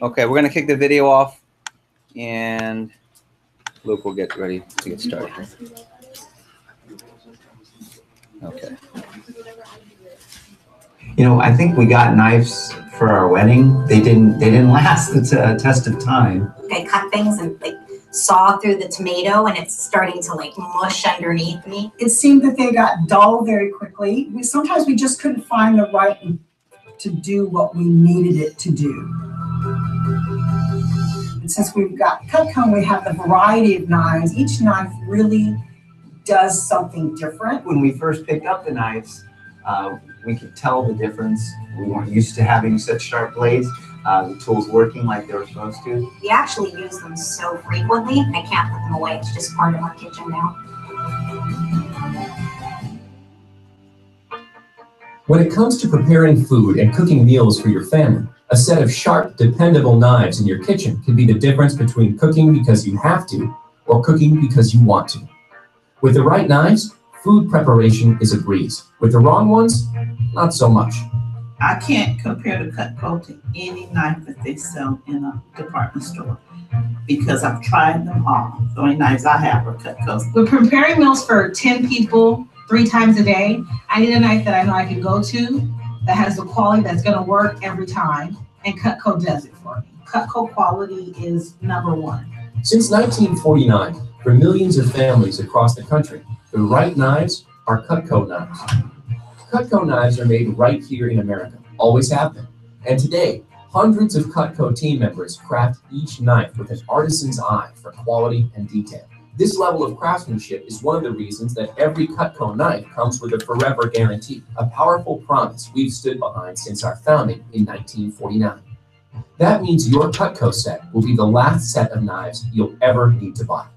Okay, we're gonna kick the video off, and Luke will get ready to get started. Okay. You know, I think we got knives for our wedding. They didn't last the test of time. I cut things and like saw through the tomato, and it's starting to like mush underneath me. It seemed that they got dull very quickly. Sometimes we just couldn't find the right to do what we needed it to do. And since we've got Cutco, we have the variety of knives. Each knife really does something different. When we first picked up the knives, we could tell the difference. We weren't used to having such sharp blades. The tools working like they were supposed to. We actually use them so frequently, I can't put them away. It's just part of our kitchen now. When it comes to preparing food and cooking meals for your family, a set of sharp, dependable knives in your kitchen can be the difference between cooking because you have to or cooking because you want to. With the right knives, food preparation is a breeze. With the wrong ones, not so much. I can't compare the Cutco to any knife that they sell in a department store because I've tried them all. The only knives I have are Cutco. We're preparing meals for 10 people 3 times a day. I need a knife that I know I can go to that has the quality that's going to work every time, and Cutco does it for me. Cutco quality is #1. Since 1949, for millions of families across the country, the right knives are Cutco knives. Cutco knives are made right here in America, always have been. And today, hundreds of Cutco team members craft each knife with an artisan's eye for quality and detail. This level of craftsmanship is one of the reasons that every Cutco knife comes with a forever guarantee, a powerful promise we've stood behind since our founding in 1949. That means your Cutco set will be the last set of knives you'll ever need to buy.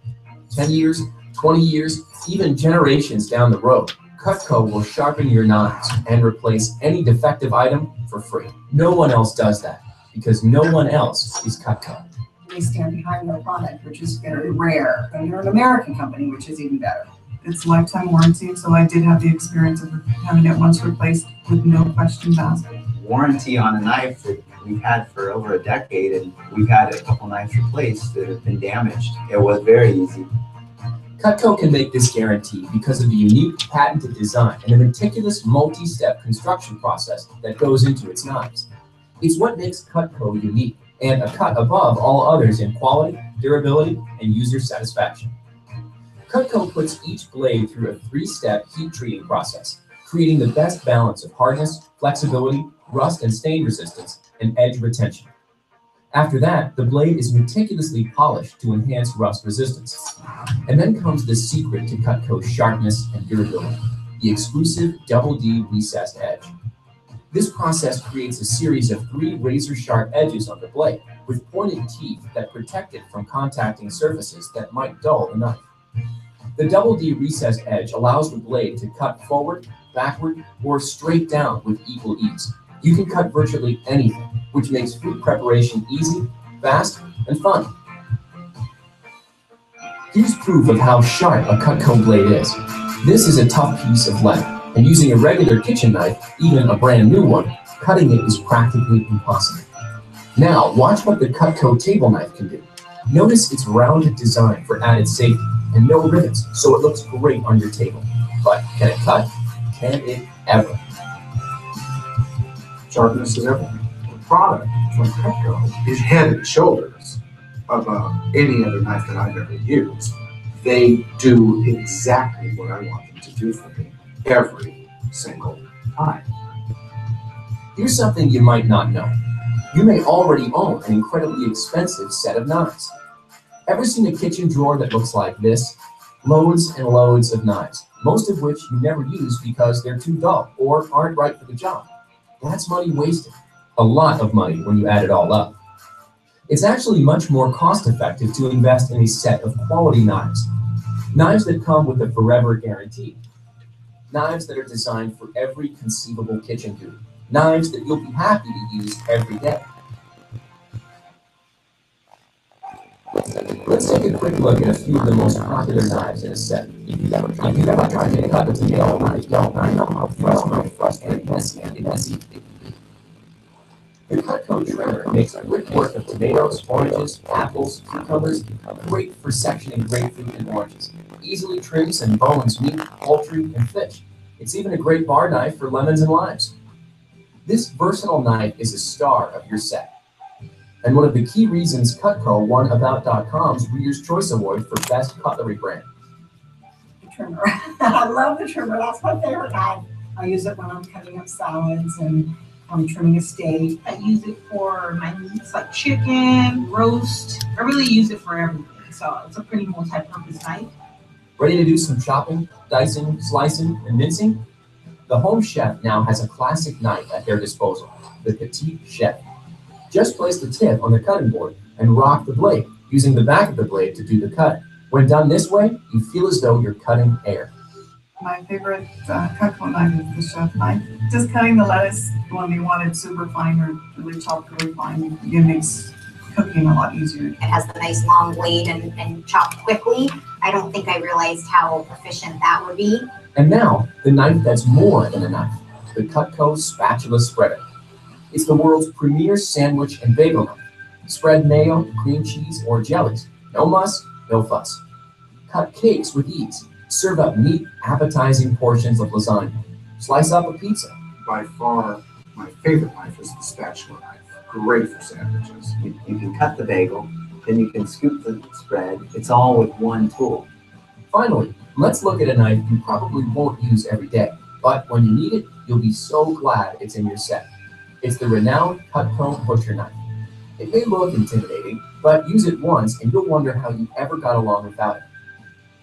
10 years, 20 years, even generations down the road, Cutco will sharpen your knives and replace any defective item for free. No one else does that because no one else is Cutco. They stand behind their product, which is very rare. And they're an American company, which is even better. It's lifetime warranty, so I did have the experience of having it once replaced with no questions asked. Warranty on a knife that we've had for over a decade, and we've had a couple knives replaced that have been damaged. It was very easy. Cutco can make this guarantee because of the unique patented design and the meticulous multi-step construction process that goes into its knives. It's what makes Cutco unique and a cut above all others in quality, durability, and user satisfaction. Cutco puts each blade through a 3-step heat treating process, creating the best balance of hardness, flexibility, rust and stain resistance, and edge retention. After that, the blade is meticulously polished to enhance rust resistance. And then comes the secret to Cutco's sharpness and durability, the exclusive Double D recessed edge. This process creates a series of 3 razor-sharp edges on the blade with pointed teeth that protect it from contacting surfaces that might dull the knife. The Double D recessed edge allows the blade to cut forward, backward, or straight down with equal ease. You can cut virtually anything, which makes food preparation easy, fast, and fun. Here's proof of how sharp a Cutco blade is. This is a tough piece of lead, and using a regular kitchen knife, even a brand new one, cutting it is practically impossible. Now, watch what the Cutco table knife can do. Notice its rounded design for added safety, and no rivets, so it looks great on your table. But can it cut? Can it ever? Sharpness is everything. The product from Cutco is head and shoulders above any other knife that I've ever used. They do exactly what I want them to do for me every single time. Here's something you might not know. You may already own an incredibly expensive set of knives. Ever seen a kitchen drawer that looks like this? Loads and loads of knives, most of which you never use because they're too dull or aren't right for the job. That's money wasted. A lot of money when you add it all up. It's actually much more cost-effective to invest in a set of quality knives. Knives that come with a forever guarantee. Knives that are designed for every conceivable kitchen duty. Knives that you'll be happy to use every day. Let's take a quick look at a few of the most popular knives in a set. If you've ever tried to cut a tomato, I know how frustrating and messy. The Cutco trimmer makes quick work of tomatoes, oranges, apples, cucumbers, great for sectioning grapefruit and oranges. Easily trims and bones meat, poultry, and fish. It's even a great bar knife for lemons and limes. This versatile knife is a star of your set, and one of the key reasons Cutco won About.com's Reader's Choice Award for Best Cutlery Brand. The trimmer. I love the trimmer. That's my favorite knife. I use it when I'm cutting up salads and I'm trimming a steak. I use it for my meats like chicken, roast. I really use it for everything. So it's a pretty multi-purpose knife. Ready to do some chopping, dicing, slicing, and mincing? The home chef now has a classic knife at their disposal, the Petite Chef. Just place the tip on the cutting board and rock the blade, using the back of the blade to do the cutting. When done this way, you feel as though you're cutting air. My favorite Cutco knife is the chef knife. Just cutting the lettuce when you want it super fine or really chopped really fine, it makes cooking a lot easier. It has the nice long blade and chopped quickly. I don't think I realized how efficient that would be. And now, the knife that's more than a knife, the Cutco Spatula Spreader. It's the world's premier sandwich and bagel knife. Spread mayo, cream cheese, or jellies. No muss, no fuss. Cut cakes with ease. Serve up neat, appetizing portions of lasagna. Slice up a pizza. By far, my favorite knife is the spatula knife. Great for sandwiches. You can cut the bagel, then you can scoop the spread. It's all with one tool. Finally, let's look at a knife you probably won't use every day, but when you need it, you'll be so glad it's in your set. It's the renowned Cutco Butcher Knife. It may look intimidating, but use it once and you'll wonder how you ever got along without it.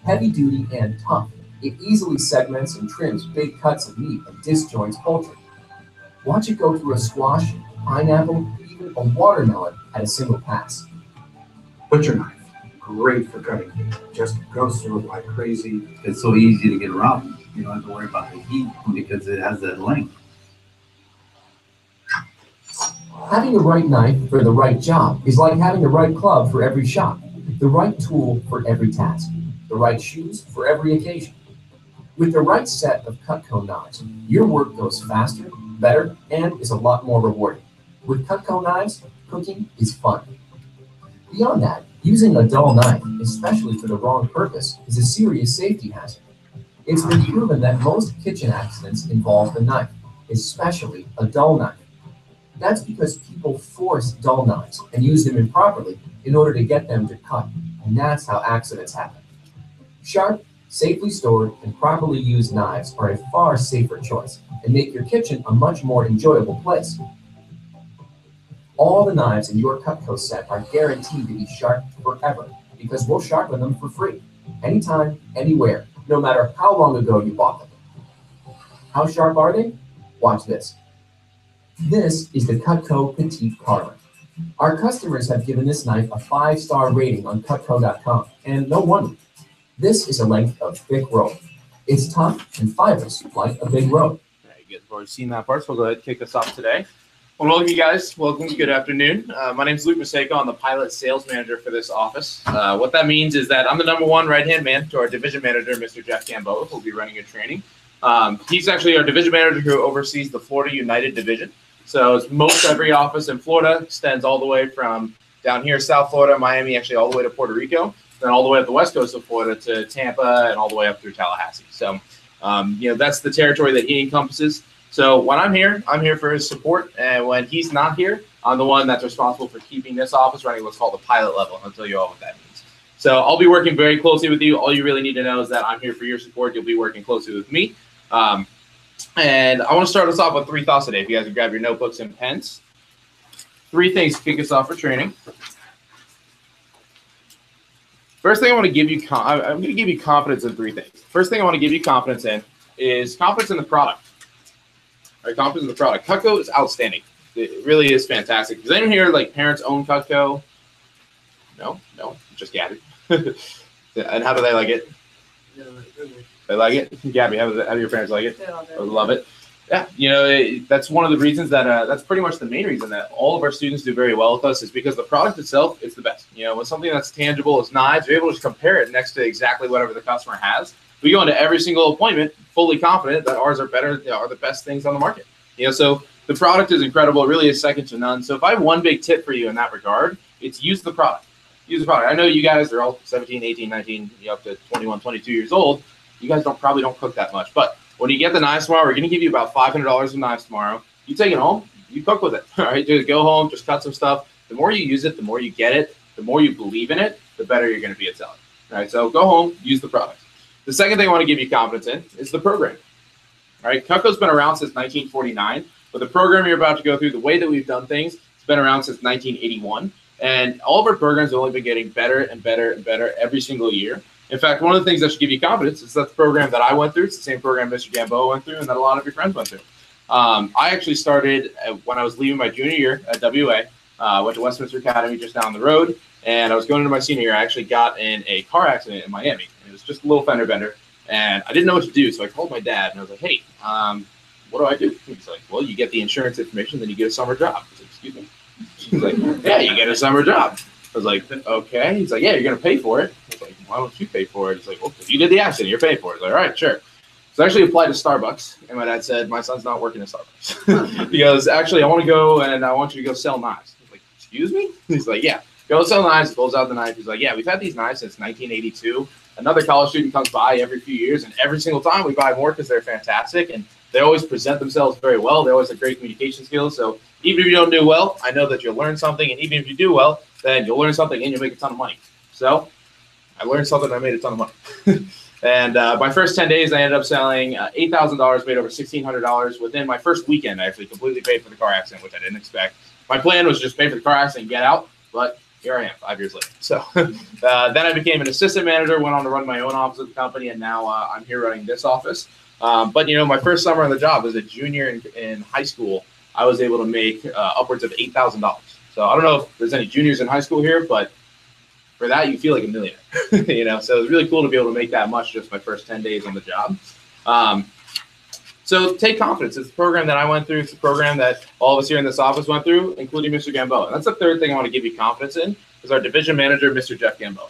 Heavy duty and tough, it easily segments and trims big cuts of meat and disjoints poultry. Watch it go through a squash, pineapple, even a watermelon at a single pass. Butcher knife. Great for cutting meat. Just goes through it like crazy. It's so easy to get around. You don't have to worry about the heat because it has that length. Having the right knife for the right job is like having the right club for every shot, the right tool for every task, the right shoes for every occasion. With the right set of Cutco knives, your work goes faster, better, and is a lot more rewarding. With Cutco knives, cooking is fun. Beyond that, using a dull knife, especially for the wrong purpose, is a serious safety hazard. It's been proven that most kitchen accidents involve the knife, especially a dull knife. That's because people force dull knives and use them improperly in order to get them to cut, and that's how accidents happen. Sharp, safely stored, and properly used knives are a far safer choice and make your kitchen a much more enjoyable place. All the knives in your Cutco set are guaranteed to be sharp forever because we'll sharpen them for free, anytime, anywhere, no matter how long ago you bought them. How sharp are they? Watch this. This is the Cutco Petite Carver. Our customers have given this knife a 5-star rating on Cutco.com, and no wonder. This is a length of thick rope. It's tough and fibrous like a big rope. Okay, you guys have already seen that part, so we'll go ahead and kick this off today. Well, welcome you guys. Welcome. Good afternoon. My name is Luke Maseko. I'm the pilot sales manager for this office. What that means is that I'm the #1 right-hand man to our division manager, Mr. Jeff Gamboa, who will be running a training. He's actually our division manager who oversees the Florida United Division. So it's most every office in Florida, extends all the way from down here, South Florida, Miami, actually all the way to Puerto Rico, then all the way up the west coast of Florida to Tampa and all the way up through Tallahassee. So, that's the territory that he encompasses. So when I'm here for his support. And when he's not here, I'm the one that's responsible for keeping this office running what's called the pilot level. I'll tell you all what that means. So I'll be working very closely with you. All you really need to know is that I'm here for your support. You'll be working closely with me. And I want to start us off with 3 thoughts today. If you guys can grab your notebooks and pens. 3 things to kick us off for training. First thing I want to give you, I'm going to give you confidence in 3 things. First thing I want to give you confidence in is confidence in the product. All right, confidence in the product. Cutco is outstanding. It really is fantastic. Does anyone here like parents own Cutco? No, just Gabby. And how do they like it? They like it? Gabby, how do your parents like it? They love it. Yeah, that's one of the reasons that that's pretty much the main reason that all of our students do very well with us is because the product itself is the best. With something that's tangible as knives, you're able to just compare it next to exactly whatever the customer has. We go into every single appointment fully confident that ours are better, are the best things on the market. So The product is incredible. It really is second to none. So if I have one big tip for you in that regard, it's use the product. Use the product. I know you guys are all 17, 18, 19, up to 21, 22 years old. You guys probably don't cook that much. But when you get the knives tomorrow, we're going to give you about $500 of knives tomorrow. You take it home, you cook with it. All right, just go home, just cut some stuff. The more you use it, the more you get it, the more you believe in it, the better you're going to be at selling. All right, so go home, use the product. The second thing I want to give you confidence in is the program. All right, Cutco's been around since 1949, but the program you're about to go through, the way that we've done things, it's been around since 1981. And all of our programs have only been getting better and better and better every single year. In fact, one of the things that should give you confidence is that the program that I went through, it's the same program Mr. GAMBOA went through and that a lot of your friends went through. I actually started when I was leaving my junior year at WA. Went to Westminster Academy just down the road, and I was going into my senior year. I actually got in a car accident in Miami. It was just a little fender bender, and I didn't know what to do, so I called my dad, and I was like, hey, what do I do? He's like, well, you get the insurance information, then you get a summer job. I was like, excuse me? He's like, yeah, you get a summer job. I was like, okay. He's like, yeah, you're going to pay for it. I was like, why don't you pay for it? He's like, well, if you did the accident, you're paying for it. I was like, all right, sure. So I actually applied to Starbucks, and my dad said, my son's not working at Starbucks. He goes, actually, I want to go, and I want you to go sell knives. I was like, excuse me? He's like, yeah, go sell knives. Pulls out the knife. He's like, yeah, we've had these knives since 1982. Another college student comes by every few years, and every single time we buy more because they're fantastic, and they always present themselves very well. They always have great communication skills. So even if you don't do well, I know that you'll learn something, and even if you do well, then you'll learn something and you'll make a ton of money. So I learned something, I made a ton of money. And my first 10 days, I ended up selling $8,000, made over $1,600 within my first weekend. I actually completely paid for the car accident, which I didn't expect. My plan was just pay for the car accident and get out, but here I am 5 years later. So then I became an assistant manager, went on to run my own office at the company, and now I'm here running this office. But, you know, my first summer on the job as a junior in high school, I was able to make upwards of $8,000. So I don't know if there's any juniors in high school here, but for that, you feel like a millionaire, you know? So it was really cool to be able to make that much just my first 10 days on the job. So take confidence. It's the program that I went through. It's the program that all of us here in this office went through, including Mr. Gamboa. And that's the third thing I want to give you confidence in is our division manager, Mr. Jeff Gamboa.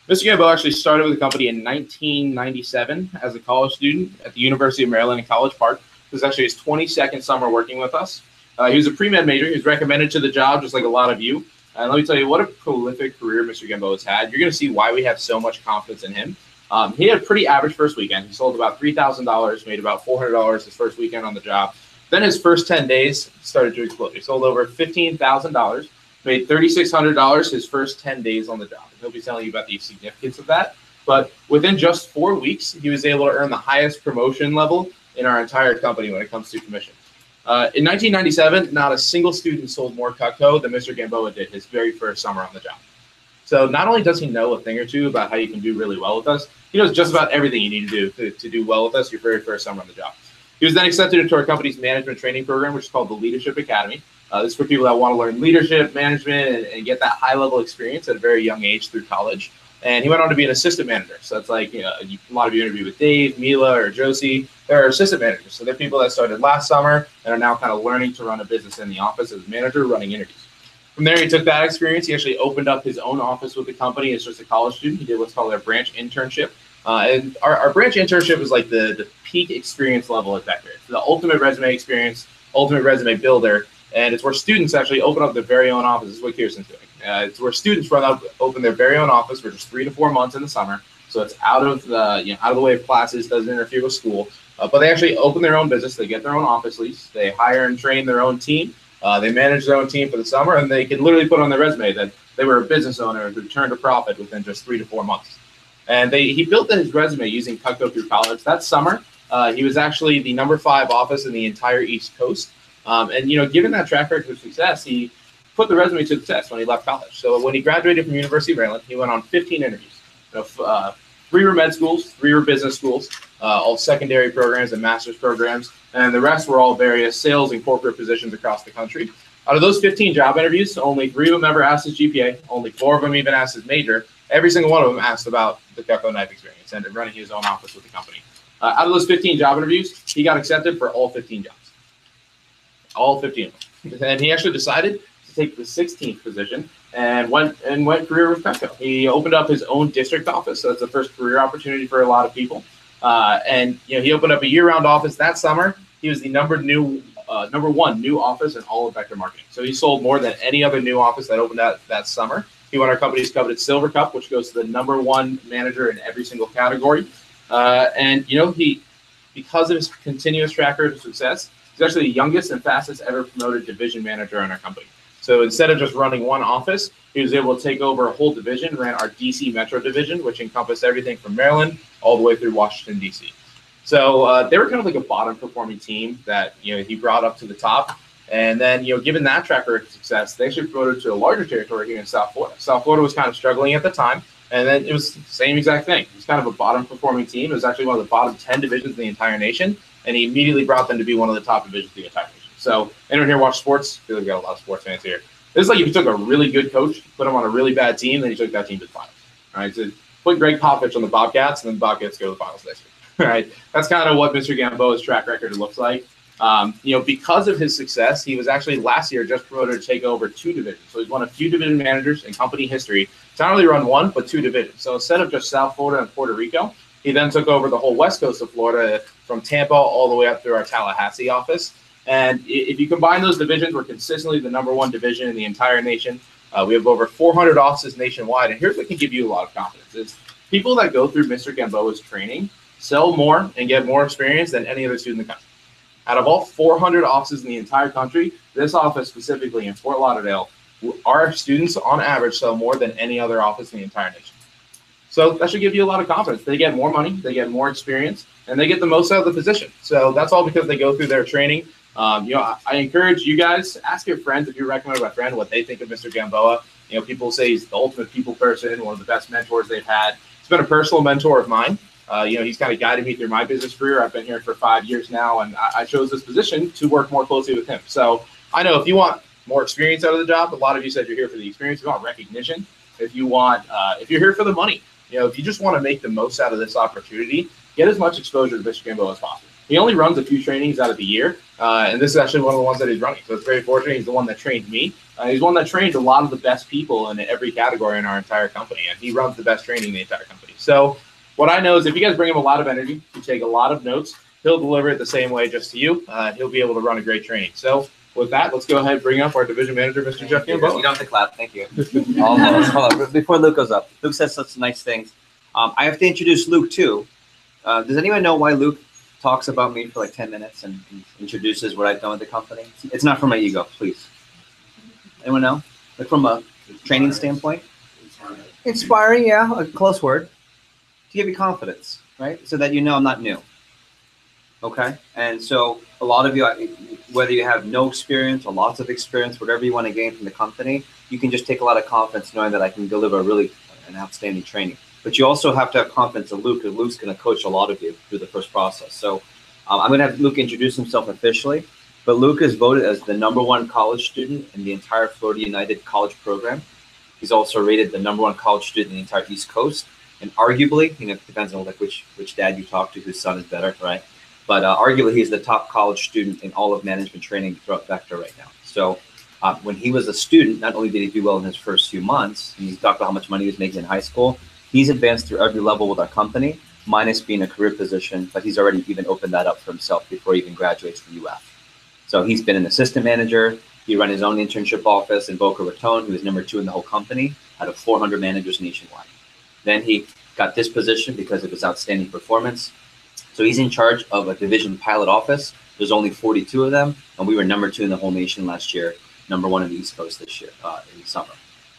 Mr. Gamboa actually started with the company in 1997 as a college student at the University of Maryland in College Park. This is actually his 22nd summer working with us. He was a pre-med major. He was recommended to the job just like a lot of you. And let me tell you what a prolific career Mr. Gamboa has had. You're going to see why we have so much confidence in him. He had a pretty average first weekend. He sold about $3,000, made about $400 his first weekend on the job. Then his first 10 days started to explode. He sold over $15,000, made $3,600 his first 10 days on the job. And he'll be telling you about the significance of that. But within just 4 weeks, he was able to earn the highest promotion level in our entire company when it comes to commission. In 1997, not a single student sold more Cutco than Mr. Gamboa did his very first summer on the job. So not only does he know a thing or two about how you can do really well with us, he knows just about everything you need to do to do well with us your very first summer on the job. He was then accepted into our company's management training program, which is called the Leadership Academy. This is for people that want to learn leadership, management, and get that high-level experience at a very young age through college. And he went on to be an assistant manager. So that's like, you know, a lot of you interview with Dave, Mila, or Josie. They're assistant managers. So they're people that started last summer and are now kind of learning to run a business in the office as a manager, running interviews. From there, he took that experience. He actually opened up his own office with the company as just a college student. He did what's called our branch internship. And our branch internship is like the peak experience level at Becker. It's the ultimate resume experience, ultimate resume builder. And it's where students actually open up their very own office. This is what Kirsten's doing. It's where students open their very own office for just 3 to 4 months in the summer. So it's out of the way of classes, doesn't interfere with school. But they actually open their own business. They get their own office lease. They hire and train their own team. They manage their own team for the summer, and they can literally put on their resume that they were a business owner who turned a profit within just 3 to 4 months. And he built his resume using Cutco through college. That summer, he was actually the number 5 office in the entire East Coast. And, you know, given that track record of success, he put the resume to the test when he left college. So when he graduated from University of Maryland, he went on 15 interviews. You know, 3 were med schools, 3 were business schools, all secondary programs and master's programs, and the rest were all various sales and corporate positions across the country. Out of those 15 job interviews, only 3 of them ever asked his GPA, only 4 of them even asked his major. Every single one of them asked about the Cutco knife experience and running his own office with the company. Out of those 15 job interviews, he got accepted for all 15 jobs. All 15 of them. And he actually decided to take the 16th position and went career with Cutco. He opened up his own district office. So that's the first career opportunity for a lot of people. And you know, he opened up a year-round office that summer. He was the number #1 new office in all of vector marketing. So he sold more than any other new office that opened that summer. He won our company's coveted Silver Cup, which goes to the #1 manager in every single category. And because of his continuous track record of success, he's actually the youngest and fastest ever promoted division manager in our company. So instead of just running one office, he was able to take over a whole division, ran our DC Metro division, which encompassed everything from Maryland all the way through Washington, DC. So they were kind of like a bottom performing team that he brought up to the top. And then, given that track record of success, they actually promoted to a larger territory here in South Florida. South Florida was kind of struggling at the time. And then it was the same exact thing. It was kind of a bottom performing team. It was actually one of the bottom 10 divisions in the entire nation. And he immediately brought them to be one of the top divisions of the entire nation. So anyone here watch sports? I feel like we got a lot of sports fans here. This is like if you took a really good coach, put him on a really bad team, then you took that team to the finals. All right, so put Greg Popovich on the Bobcats, and then the Bobcats go to the finals next year. All right, that's kind of what Mr. Gamboa's track record looks like. Because of his success, he was actually last year just promoted to take over 2 divisions. So he's one of few division managers in company history to not only run 1, but 2 divisions. So instead of just South Florida and Puerto Rico, he then took over the whole west coast of Florida from Tampa all the way up through our Tallahassee office. And if you combine those divisions, we're consistently the #1 division in the entire nation. We have over 400 offices nationwide. And here's what can give you a lot of confidence. Is people that go through Mr. Gamboa's training sell more and get more experience than any other student in the country. Out of all 400 offices in the entire country, this office specifically in Fort Lauderdale, our students on average sell more than any other office in the entire nation. So that should give you a lot of confidence. They get more money, they get more experience, and they get the most out of the position. So that's all because they go through their training. I encourage you guys, ask your friends if you're recommended by a friend what they think of Mr. Gamboa. People say he's the ultimate people person, one of the best mentors they've had. He's been a personal mentor of mine. He's kind of guided me through my business career. I've been here for 5 years now, and I chose this position to work more closely with him. So I know if you want more experience out of the job, a lot of you said you're here for the experience. If you want recognition, if you're here for the money, if you just want to make the most out of this opportunity, get as much exposure to Mr. Gamboa as possible. He only runs a few trainings out of the year, and this is actually one of the ones that he's running. So it's very fortunate. He's the one that trained me. He's one that trained a lot of the best people in every category in our entire company, and he runs the best training in the entire company. So what I know is if you guys bring him a lot of energy, you take a lot of notes, he'll deliver it the same way just to you. He'll be able to run a great training. So with that, let's go ahead and bring up our division manager, Mr. Jeff Gamboa. You don't have to clap. Thank you. Almost. Hold on. Before Luke goes up, Luke says such nice things. I have to introduce Luke too. Does anyone know why Luke talks about me for like 10 minutes and introduces what I've done with the company? It's not from my ego, please. Anyone know? Like from a training standpoint? Inspiring, yeah, a close word. To give you confidence, right? So that I'm not new. Okay? And so a lot of you, whether you have no experience or lots of experience, whatever you want to gain from the company, you can just take a lot of confidence knowing that I can deliver an outstanding training. But you also have to have confidence in Luke, because Luke's going to coach a lot of you through the first process. So I'm going to have Luke introduce himself officially. But Luke is voted as the #1 college student in the entire Florida United college program. He's also rated the #1 college student in the entire East Coast. And arguably, it depends on which dad you talk to, whose son is better, right? But arguably, he's the top college student in all of management training throughout Vector right now. So when he was a student, not only did he do well in his first few months, and he talked about how much money he was making in high school, he's advanced through every level with our company, minus being a career position, but he's already even opened that up for himself before he even graduates from UF. So he's been an assistant manager. He ran his own internship office in Boca Raton. He was #2 in the whole company out of 400 managers nationwide. Then he got this position because of his outstanding performance. So he's in charge of a division pilot office. There's only 42 of them, and we were #2 in the whole nation last year, #1 in the East Coast this year in the summer.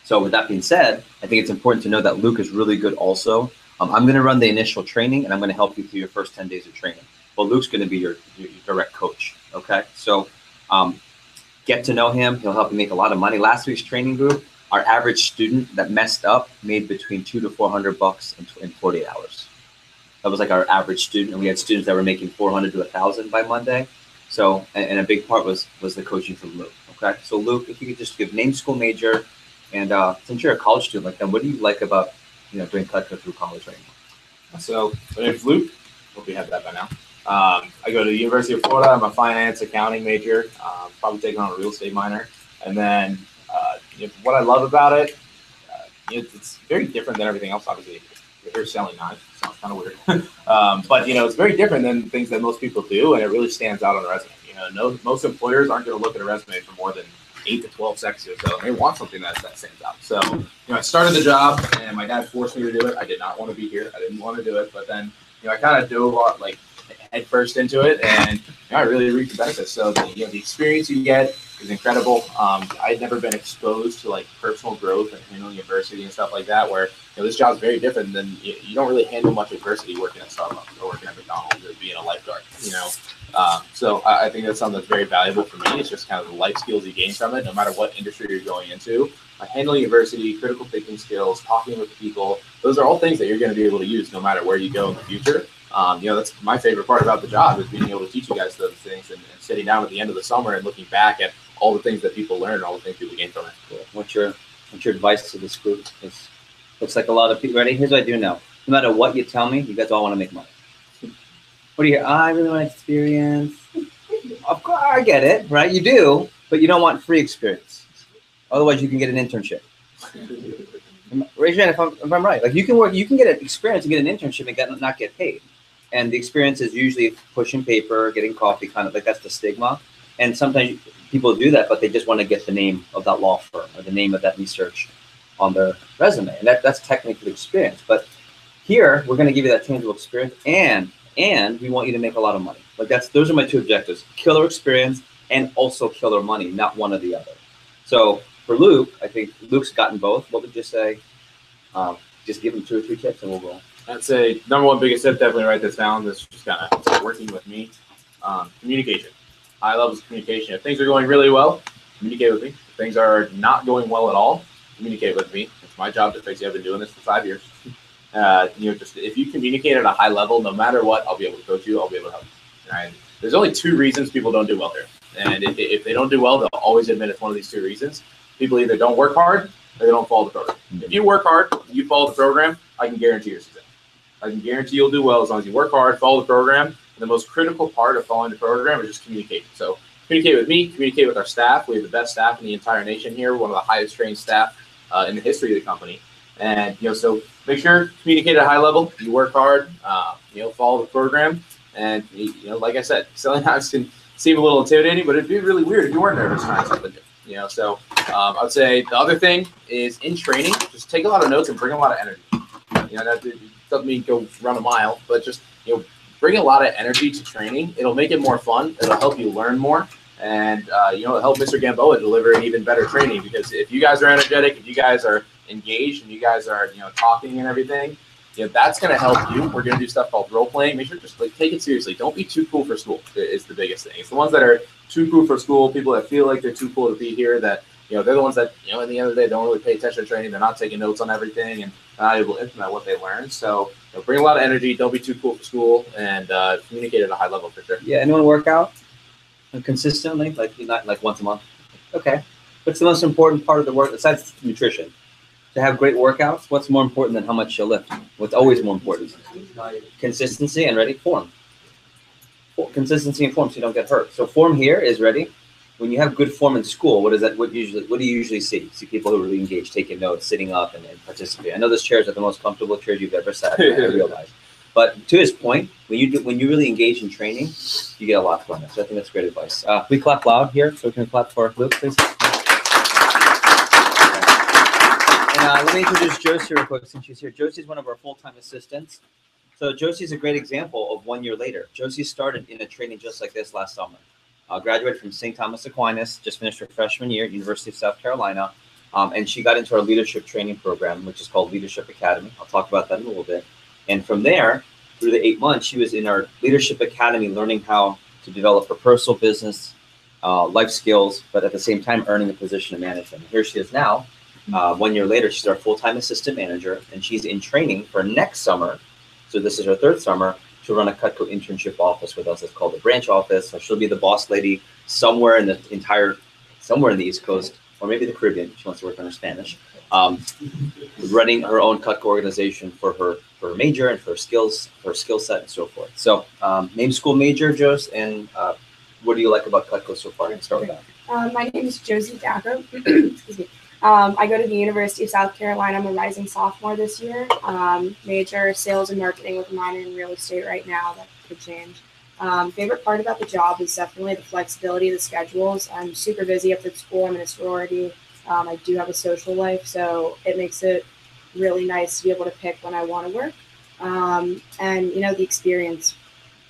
So with that being said, I think it's important to know that Luke is really good also. I'm going to run the initial training, and I'm going to help you through your first 10 days of training. But Luke's going to be your direct coach, okay? So get to know him. He'll help you make a lot of money. Last week's training group, our average student that messed up made between $200 to $400 in 48 hours. That was like our average student, and we had students that were making $400 to $1,000 by Monday. So, and a big part was the coaching from Luke, okay? So Luke, if you could just give name, school, major, and since you're a college student like that, what do you like about doing Cutco through college right now? So my name's Luke. Hope you have that by now. I go to the University of Florida. I'm a finance accounting major. Probably taking on a real estate minor. And then what I love about it, it's very different than everything else. Obviously, you're selling knives. Sounds kind of weird, but it's very different than things that most people do, and it really stands out on the resume. most employers aren't going to look at a resume for more than 8 to 12 seconds or so. And they want something that stands out. So, I started the job and my dad forced me to do it. I did not want to be here. I didn't want to do it. But then, I kind of dove head first into it, and I really reaped the benefits. So, the experience you get is incredible. I'd never been exposed to personal growth and handling adversity and stuff like that, where this job is very different than you don't really handle much adversity working at Starbucks or working at McDonald's or being a lifeguard. So I think that's something that's very valuable for me. It's just kind of the life skills you gain from it, no matter what industry you're going into. Handling adversity, critical thinking skills, talking with people, those are all things that you're going to be able to use no matter where you go in the future. That's my favorite part about the job, is being able to teach you guys those things and sitting down at the end of the summer and looking back at all the things that people learn and all the things people gain from it. Cool. What's your advice to this group? Looks like a lot of people. Ready? Here's what I do know. No matter what you tell me, you guys all want to make money. What do you hear? I really want experience. Of course, I get it, right? You do, but you don't want free experience. Otherwise, you can get an internship. Raise your hand if I'm right. You can get an experience and get an internship and not get paid. And the experience is usually pushing paper, getting coffee, kind of that's the stigma. And sometimes people do that, but they just want to get the name of that law firm or the name of that research on their resume. And that's technically experience. But here, we're going to give you that tangible experience, and we want you to make a lot of money. Those are my two objectives: killer experience and also killer money, not one or the other. So for Luke, I think Luke's gotten both. What would you say? Just give him 2 or 3 tips and we'll go. I'd say number one biggest tip, definitely write this down. This is just kind of working with me. Communication. High levels of communication. If things are going really well, communicate with me. If things are not going well at all, communicate with me. It's my job to fix it. I've been doing this for 5 years. Just if you communicate at a high level, no matter what, I'll be able to coach you. I'll be able to help you. Right? There's only 2 reasons people don't do well here. And if they don't do well, they'll always admit it's one of these 2 reasons. People either don't work hard or they don't follow the program. If you work hard, you follow the program, I can guarantee your success. I can guarantee you'll do well as long as you work hard, follow the program. And the most critical part of following the program is just communicating. So communicate with me, communicate with our staff. We have the best staff in the entire nation here, one of the highest trained staff in the history of the company. And, so make sure communicate at a high level. You work hard, follow the program. And, like I said, selling knives can seem a little intimidating, but it'd be really weird if you weren't nervous trying something new. So I would say the other thing is in training, just take a lot of notes and bring a lot of energy. That doesn't mean go run a mile, but just, bring a lot of energy to training. It'll make it more fun. It'll help you learn more. And, it'll help Mr. Gamboa deliver an even better training, because if you guys are energetic, if you guys are engaged and you guys are, talking and everything, that's going to help you. We're going to do stuff called role playing. Make sure just take it seriously. Don't be too cool for school. It's the biggest thing. It's the ones that are too cool for school, people that feel like they're too cool to be here, that, they're the ones that, at the end of the day, don't really pay attention to training. They're not taking notes on everything and not able to implement what they learn. So bring a lot of energy. Don't be too cool for school, and communicate at a high level for sure. Yeah. Anyone work out consistently, not once a month? Okay. What's the most important part of the work besides nutrition? To have great workouts, what's more important than how much you lift? What's always more important? Consistency and form. Consistency and form, so you don't get hurt. So form here is ready. When you have good form in school, what do you usually see? See people who are really engaged, taking notes, sitting up and participating. I know those chairs are the most comfortable chairs you've ever sat in, I realize. But to his point, when you really engage in training, you get a lot from it. So I think that's great advice. We clap loud here, so we can clap for Luke, please. And let me introduce Josie real quick since she's here. Josie's one of our full-time assistants. So Josie's a great example of 1 year later. Josie started in a training just like this last summer. Graduated from St. Thomas Aquinas, just finished her freshman year at University of South Carolina. And she got into our leadership training program, which is called Leadership Academy. I'll talk about that in a little bit. And from there, through the 8 months, she was in our Leadership Academy learning how to develop her personal business, life skills, but at the same time earning a position of management. And here she is now. 1 year later, she's our full-time assistant manager, and she's in training for next summer. So this is her 3rd summer to run a Cutco internship office with us. It's called the branch office. So she'll be the boss lady somewhere in the East Coast, or maybe the Caribbean. She wants to work on her Spanish. Running her own Cutco organization for her major and for her skill set and so forth. So name, school, major, Jose, and what do you like about Cutco so far? Start with that. My name is Josie Dacko. Excuse me. I go to the University of South Carolina. I'm a rising sophomore this year. Major sales and marketing with a minor in real estate right now. That could change. Favorite part about the job is definitely the flexibility of the schedules. I'm super busy up at school. I'm in a sorority. I do have a social life, so it makes it really nice to be able to pick when I want to work. And the experience,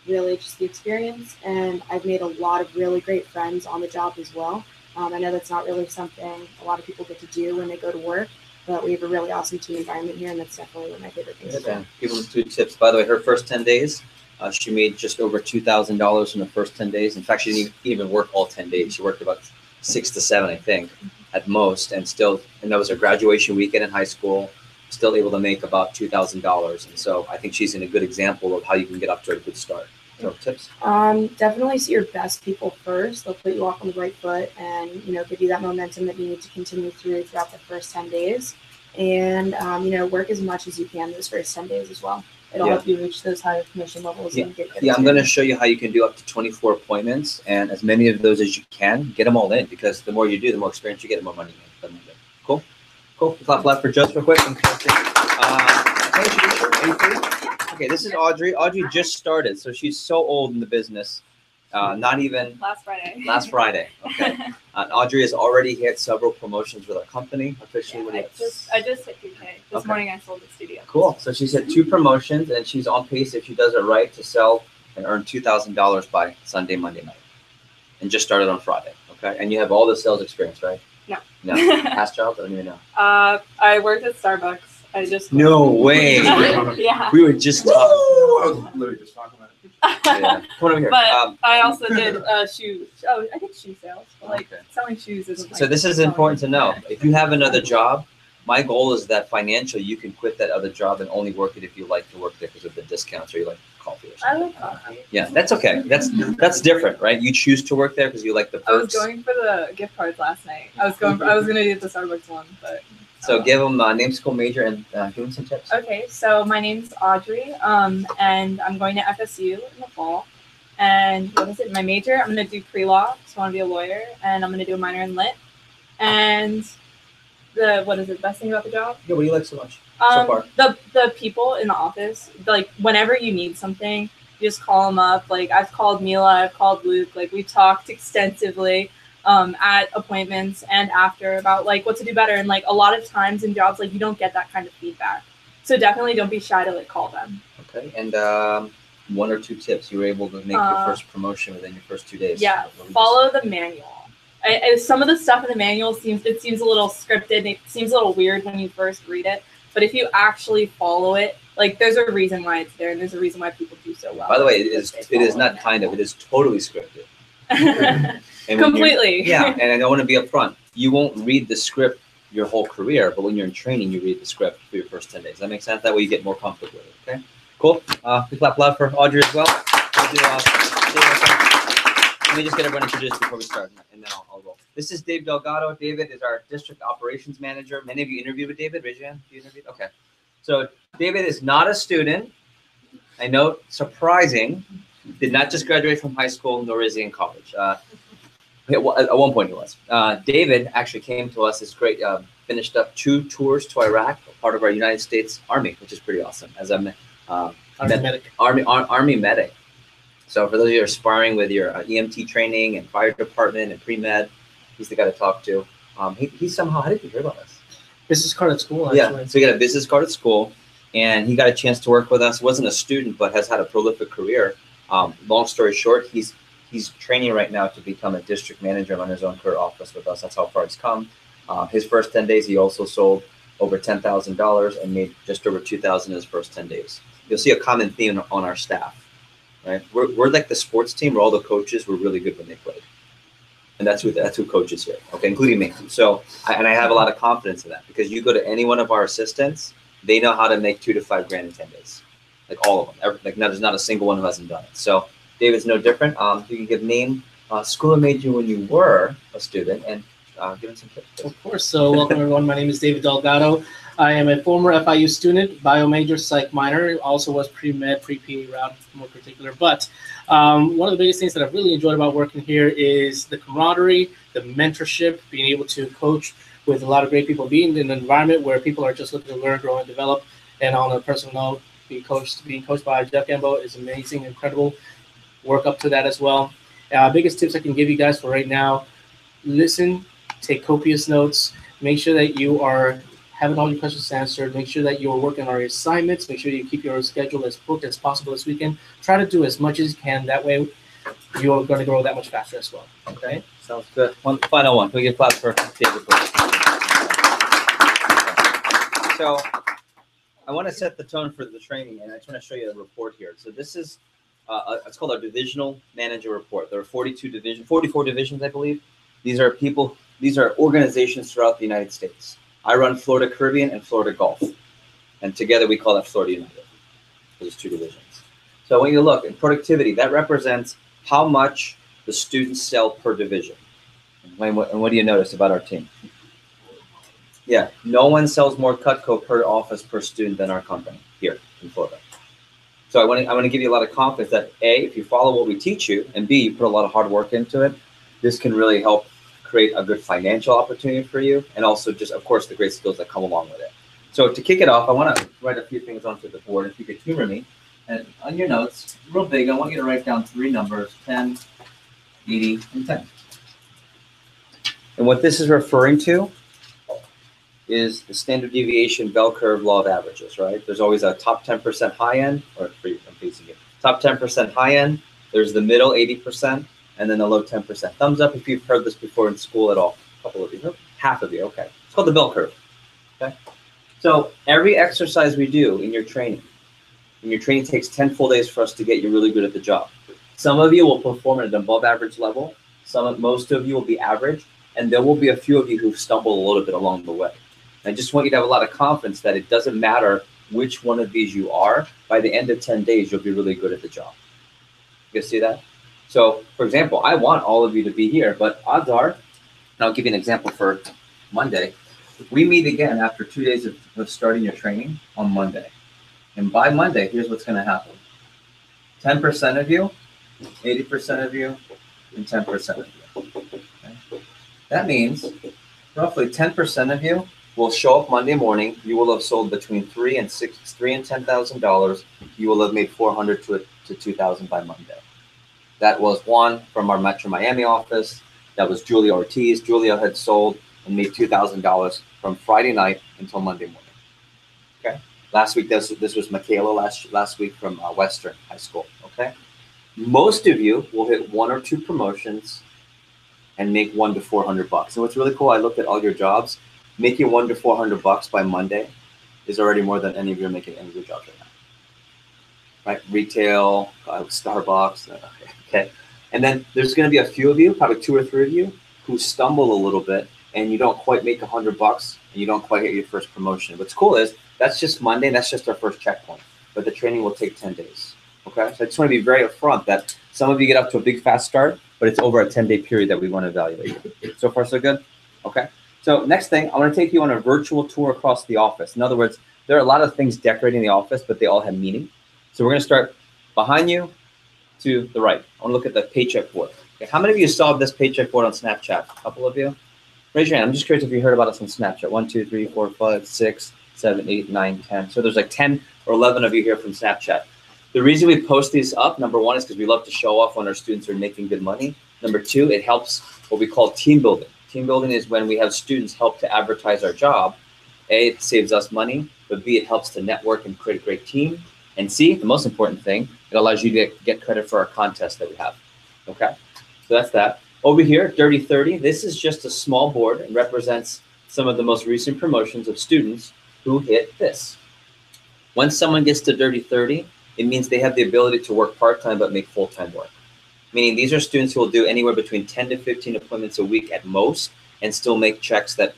really just the experience. And I've made a lot of really great friends on the job as well. I know that's not really something a lot of people get to do when they go to work, but we have a really awesome team environment here, and that's definitely one of my favorite things. Give them 2 tips. By the way, her first 10 days, she made just over $2,000 in the first 10 days. In fact, she didn't even work all 10 days. She worked about 6 to 7, I think, at most, and that was her graduation weekend in high school, still able to make about $2,000. And so I think she's in a good example of how you can get up to a good start. So tips? Definitely see your best people first. They'll put you off on the right foot and, give you that momentum that you need to continue throughout the first 10 days. And, work as much as you can those first 10 days as well. It'll help you reach those higher commission levels. And get I'm going to show you how you can do up to 24 appointments, and as many of those as you can, get them all in, because the more you do, the more experience you get, the more money you make. Cool? Clap for Joe real quick. Okay, this is Audrey. Audrey just started, so she's so old in the business. Not even last Friday. Okay. Audrey has already hit several promotions with our company. Officially, I just hit 2K. This morning I sold the studio. Cool. So she's hit 2 promotions, and she's on pace, if she does it right, to sell and earn $2,000 by Monday night. And just started on Friday. Okay. And you have all the sales experience, right? No. Past jobs? I don't even know. I worked at Starbucks. No way. Yeah. We were just talking. I was literally just talking about it. Yeah. Come over here. But I also did shoes. Oh, I think shoe sales. But selling shoes isn't. So this is important to know. If you have another job, my goal is that financially you can quit that other job and only work it if you like to work there because of the discounts or you like coffee or something. I like coffee. Yeah, that's okay. That's different, right? You choose to work there because you like the perks. I was going for the gift cards last night. I was gonna do the Starbucks one, but. So give them name, school, major, and give them some tips. Okay, so my name's Audrey, and I'm going to FSU in the fall. And what is it? My major, I'm going to do pre-law, so I want to be a lawyer, and I'm going to do a minor in lit. And the best thing about the job? Yeah, what do you like so much so far? The people in the office, whenever you need something, you just call them up. I've called Mila, I've called Luke, we talked extensively. At appointments and after about what to do better, and a lot of times in jobs you don't get that kind of feedback, so definitely don't be shy to call them. Okay. And 1 or 2 tips you were able to make your first promotion within your first 2 days. Yeah, follow the manual. Some of the stuff in the manual seems a little scripted and it seems a little weird when you first read it, but if you actually follow it, there's a reason why it's there and there's a reason why people do so well. By the way, it is not it is totally scripted. And completely. Yeah, and I want to be upfront. You won't read the script your whole career, but when you're in training, you read the script for your first 10 days. Does that make sense? That way you get more comfortable with it. Okay, cool. We clap loud for Audrey as well. Let me just get everyone introduced before we start, and then I'll roll. This is Dave Delgado. David is our district operations manager. Many of you interviewed with David. Raise your hand. You interviewed? Okay. So David is not a student. I know, surprising. Did not just graduate from high school, nor is he in college. At one point he was. David actually came to us. It's great. Finished up 2 tours to Iraq, part of our United States Army, which is pretty awesome. As a Army medic. So for those of you who are aspiring with your EMT training and fire department and pre-med, he's the guy to talk to. He somehow, how did you hear about us? Business card at school, actually. Yeah, so he got a business card at school, and he got a chance to work with us. Wasn't a student, but has had a prolific career. Long story short, he's training right now to become a district manager on his own career office with us. That's how far it's come. His first 10 days, he also sold over $10,000 and made just over $2,000 in his first 10 days. You'll see a common theme on our staff, right? We're like the sports team where all the coaches were really good when they played. And that's who coaches here, okay, including me. So, I have a lot of confidence in that because you go to any one of our assistants, they know how to make $2 to $5 grand in 10 days. Like all of them. There's not a single one who hasn't done it. So David's no different. You can give name, school and major when you were a student, and give him some tips. Of course. So welcome everyone. My name is David Delgado. I am a former FIU student, bio major, psych minor. Also was pre-med, pre-PE route, more particular. But one of the biggest things that I've really enjoyed about working here is the camaraderie, the mentorship, being able to coach with a lot of great people, being in an environment where people are just looking to learn, grow, and develop. And on a personal note, being coached by Jeff GAMBOA is amazing, incredible. work up to that as well. Biggest tips I can give you guys for right now: listen, take copious notes, make sure that you are having all your questions answered, make sure that you're working on your assignments, make sure you keep your schedule as booked as possible this weekend. Try to do as much as you can. That way, you're going to grow that much faster as well. Okay? Sounds good. One final one. Can we get claps for David, please? So I want to set the tone for the training, and I just want to show you a report here. So this is, it's called our divisional manager report. There are 44 divisions, I believe. These are organizations throughout the United States. I run Florida Caribbean and Florida Gulf, and together we call that Florida United. There's 2 divisions. So when you look at productivity, that represents how much the students sell per division. And what do you notice about our team? Yeah, no one sells more Cutco per office per student than our company here in Florida. So I want to give you a lot of confidence that A, if you follow what we teach you, and B, you put a lot of hard work into it, this can really help create a good financial opportunity for you, and also just, of course, the great skills that come along with it. So to kick it off, I want to write a few things onto the board, if you could humor me. And on your notes, real big, I want you to write down 3 numbers, 10, 80, and 10. And what this is referring to is the standard deviation bell curve law of averages, right? There's always a top 10% high end, or I'm facing it. Top 10% high end, there's the middle 80%, and then the low 10%. Thumbs up if you've heard this before in school at all. A couple of you, half of you, okay. It's called the bell curve, okay? So every exercise we do in your training, and your training takes 10 full days for us to get you really good at the job. Some of you will perform at an above average level. Most of you will be average, and there will be a few of you who stumble a little bit along the way. I just want you to have a lot of confidence that it doesn't matter which one of these you are. By the end of 10 days, you'll be really good at the job. You guys see that? So, for example, I want all of you to be here, but odds are, and I'll give you an example for Monday. We meet again after 2 days of starting your training on Monday. And by Monday, here's what's going to happen. 10% of you, 80% of you, and 10% of you. Okay? That means roughly 10% of you will show up Monday morning. You will have sold between $3,000 and $10,000. You will have made $400 to $2,000 by Monday. That was one from our Metro Miami office. That was Julia Ortiz. Julia had sold and made $2,000 from Friday night until Monday morning. Okay. Last week, this was Michaela last week from Western High School. Okay. Most of you will hit 1 or 2 promotions and make $100 to $400. And what's really cool, I looked at all your jobs. Making $100 to $400 by Monday is already more than any of you are making any of your jobs right now. Right? Retail, Starbucks, okay. And then there's going to be a few of you, probably 2 or 3 of you, who stumble a little bit and you don't quite make $100 and you don't quite hit your first promotion. What's cool is that's just Monday, and that's just our first checkpoint. But the training will take 10 days. Okay, so I just want to be very upfront that some of you get up to a big fast start, but it's over a 10-day period that we want to evaluate you. So far, so good? Okay. So next thing, I want to take you on a virtual tour across the office. In other words, there are a lot of things decorating the office, but they all have meaning. So we're going to start behind you to the right. I want to look at the paycheck board. Okay, how many of you saw this paycheck board on Snapchat? A couple of you? Raise your hand. I'm just curious if you heard about us on Snapchat. 1, 2, 3, 4, 5, 6, 7, 8, 9, 10. So there's like 10 or 11 of you here from Snapchat. The reason we post these up, number one, is because we love to show off when our students are making good money. Number two, it helps what we call team building. Team building is when we have students help to advertise our job. A, it saves us money, but B, it helps to network and create a great team. And C, the most important thing, it allows you to get credit for our contest that we have. Okay, so that's that. Over here, Dirty 30, this is just a small board and represents some of the most recent promotions of students who hit this. Once someone gets to Dirty 30, it means they have the ability to work part-time but make full-time work. Meaning these are students who will do anywhere between 10 to 15 appointments a week at most and still make checks that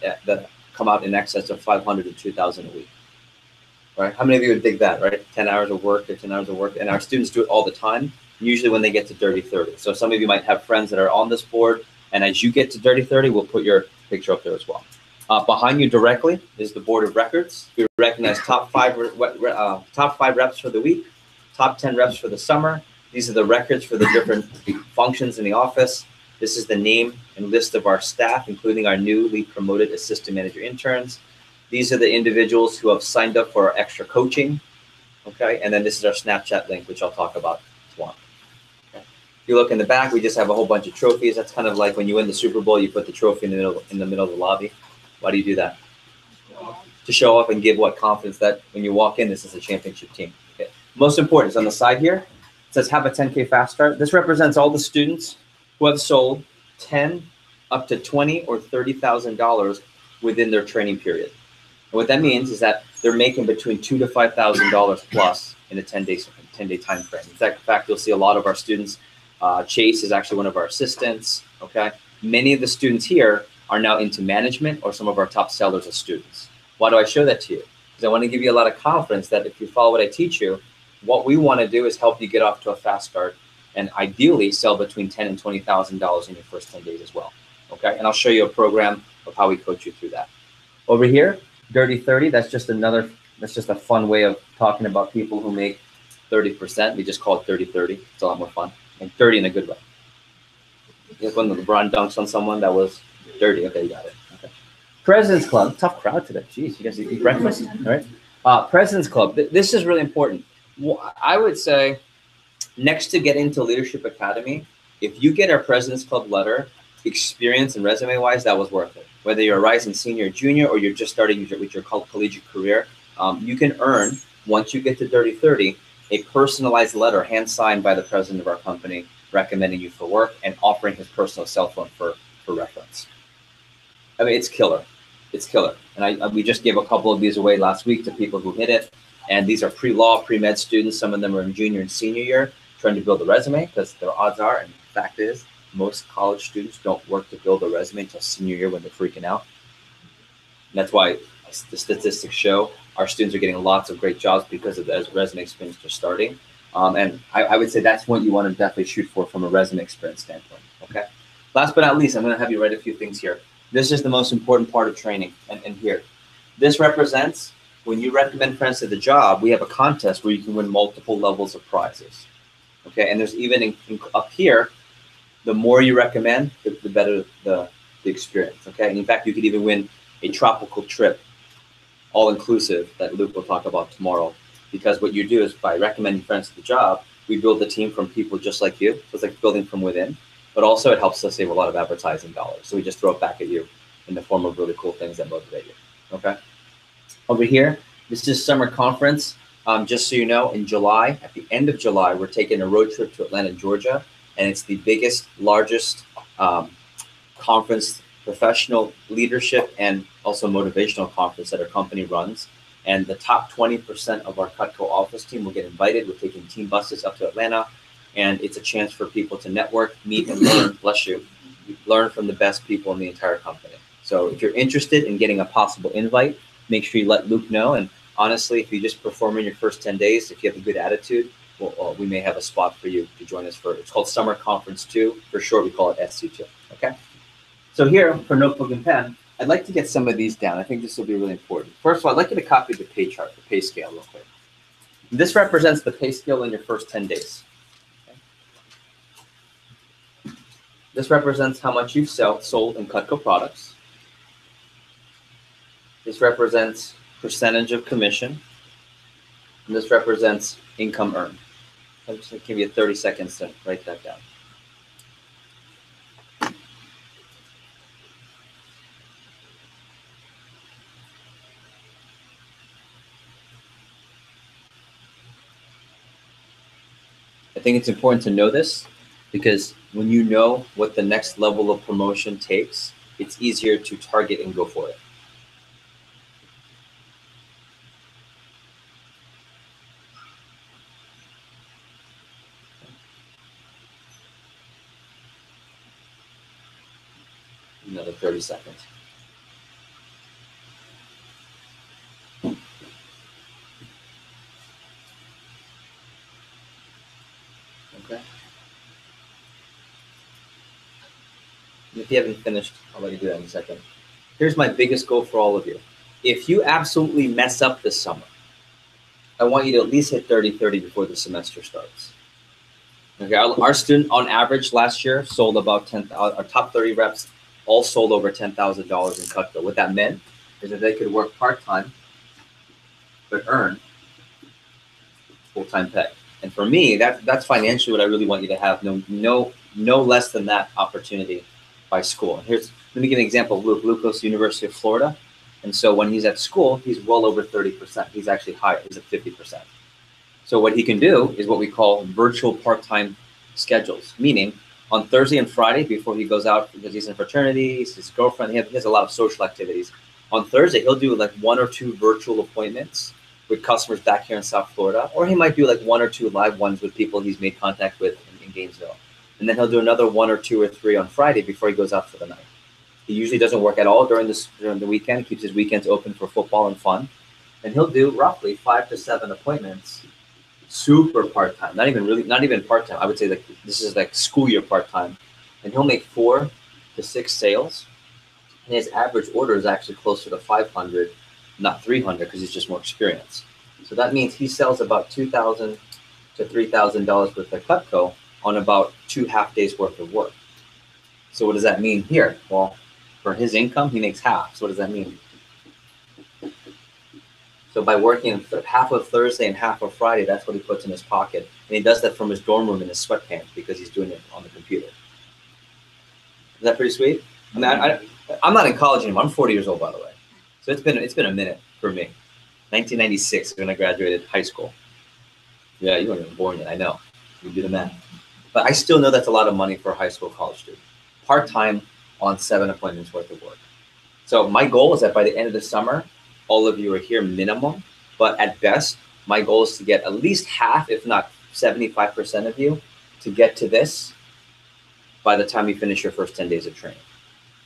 come out in excess of $500 to $2,000 a week. Right? How many of you would dig that, right? 10 hours of work, 15 hours of work. And our students do it all the time, usually when they get to Dirty 30. So some of you might have friends that are on this board. And as you get to Dirty 30, we'll put your picture up there as well. Behind you directly is the board of records. We recognize top five reps for the week, top 10 reps for the summer. These are the records for the different functions in the office. This is the name and list of our staff, including our newly promoted assistant manager interns. These are the individuals who have signed up for our extra coaching. Okay, and then this is our Snapchat link, which I'll talk about tomorrow. Okay. If you look in the back, we just have a whole bunch of trophies. That's kind of like when you win the Super Bowl, you put the trophy in the middle of the lobby. Why do you do that? To show up and give what confidence that when you walk in, this is a championship team. Okay. Most important is on the side here. It says have a 10K fast start. This represents all the students who have sold 10 up to 20 or $30,000 within their training period. And what that means is that they're making between $2,000 to $5,000 plus in a 10-day time frame. In fact, you'll see a lot of our students. Chase is actually one of our assistants. Okay, many of the students here are now into management or some of our top sellers as students. Why do I show that to you? Because I want to give you a lot of confidence that if you follow what I teach you, what we want to do is help you get off to a fast start and ideally sell between $10,000 and $20,000 in your first 10 days as well. Okay, and I'll show you a program of how we coach you through that. Over here, Dirty 30, that's just a fun way of talking about people who make 30%. We just call it 30-30. It's a lot more fun. And dirty in a good way. Like when LeBron dunks on someone, that was dirty. Okay, you got it. Okay. President's Club, tough crowd today. Jeez, you guys eat breakfast? All right. President's Club, this is really important. I would say next to getting into Leadership Academy, if you get our President's Club letter, experience and resume-wise, that was worth it. Whether you're a rising senior or junior or you're just starting with your collegiate career, you can earn, once you get to Dirty 30, a personalized letter hand-signed by the president of our company recommending you for work and offering his personal cell phone for reference. I mean, it's killer. It's killer. And we just gave a couple of these away last week to people who hit it. And these are pre-law, pre-med students. Some of them are in junior and senior year trying to build a resume because their odds are, and the fact is, most college students don't work to build a resume until senior year when they're freaking out. And that's why the statistics show our students are getting lots of great jobs because of the resume experience they're starting. And I would say that's what you want to definitely shoot for from a resume experience standpoint, okay? Last but not least, I'm going to have you write a few things here. This is the most important part of training, and here. This represents when you recommend friends to the job, we have a contest where you can win multiple levels of prizes, okay? And there's even up here, the more you recommend, the better the experience, okay? And in fact, you could even win a tropical trip, all-inclusive, that Luke will talk about tomorrow. Because what you do is by recommending friends to the job, we build a team from people just like you. So it's like building from within, but also it helps us save a lot of advertising dollars. So we just throw it back at you in the form of really cool things that motivate you, okay? Over here, this is summer conference. Just so you know, in July, at the end of July, we're taking a road trip to Atlanta, Georgia, and it's the biggest, largest conference, professional leadership, and also motivational conference that our company runs. And the top 20% of our Cutco office team will get invited. We're taking team buses up to Atlanta, and it's a chance for people to network, meet, and learn, bless you, learn from the best people in the entire company. So if you're interested in getting a possible invite, make sure you let Luke know. And honestly, if you just perform in your first 10 days, if you have a good attitude, we may have a spot for you to join us for, it's called Summer Conference 2. For short, we call it SC2, okay? So here, for notebook and pen, I'd like to get some of these down. I think this will be really important. First of all, I'd like you to copy the pay chart, the pay scale real quick. This represents the pay scale in your first 10 days. Okay. This represents how much you've sold in Cutco products. This represents percentage of commission. And this represents income earned. I'm just going to give you 30 seconds to write that down. I think it's important to know this because when you know what the next level of promotion takes, it's easier to target and go for it. Another 30 seconds. Okay. And if you haven't finished, I'll let you do that in a second. Here's my biggest goal for all of you. If you absolutely mess up this summer, I want you to at least hit 30-30 before the semester starts. Okay, our student on average last year sold about 10,000, our top 30 reps all sold over $10,000 in Cutco. What that meant is that they could work part-time, but earn full-time pay. And for me, that's financially what I really want you to have. No less than that opportunity by school. Let me give you an example. Luke goes to the University of Florida. And so when he's at school, he's well over 30%. He's actually higher. He's at 50%. So what he can do is what we call virtual part-time schedules, meaning on Thursday and Friday before he goes out because he's in fraternities, his girlfriend, he has a lot of social activities. On Thursday, he'll do like 1 or 2 virtual appointments with customers back here in South Florida, or he might do like 1 or 2 live ones with people he's made contact with in Gainesville. And then he'll do another 1 or 2 or 3 on Friday before he goes out for the night. He usually doesn't work at all during the weekend. He keeps his weekends open for football and fun. And he'll do roughly 5 to 7 appointments, super part-time, not even part-time. I would say like this is like school year part-time. And he'll make 4 to 6 sales. And his average order is actually closer to 500, not 300, because he's just more experienced. So that means he sells about $2,000 to $3,000 worth of Cutco on about 2 half days worth of work. So what does that mean here? Well, for his income, he makes half. So what does that mean? So by working half of Thursday and half of Friday, that's what he puts in his pocket. And he does that from his dorm room in his sweatpants because he's doing it on the computer. Is that pretty sweet? I mean, I'm not in college anymore. I'm 40 years old, by the way. So it's been a minute for me. 1996 when I graduated high school. Yeah, you weren't even born yet. I know. You do the math. But I still know that's a lot of money for a high school college student. Part-time on 7 appointments worth of work. So my goal is that by the end of the summer, all of you are here minimum. But at best, my goal is to get at least half, if not 75% of you, to get to this by the time you finish your first 10 days of training.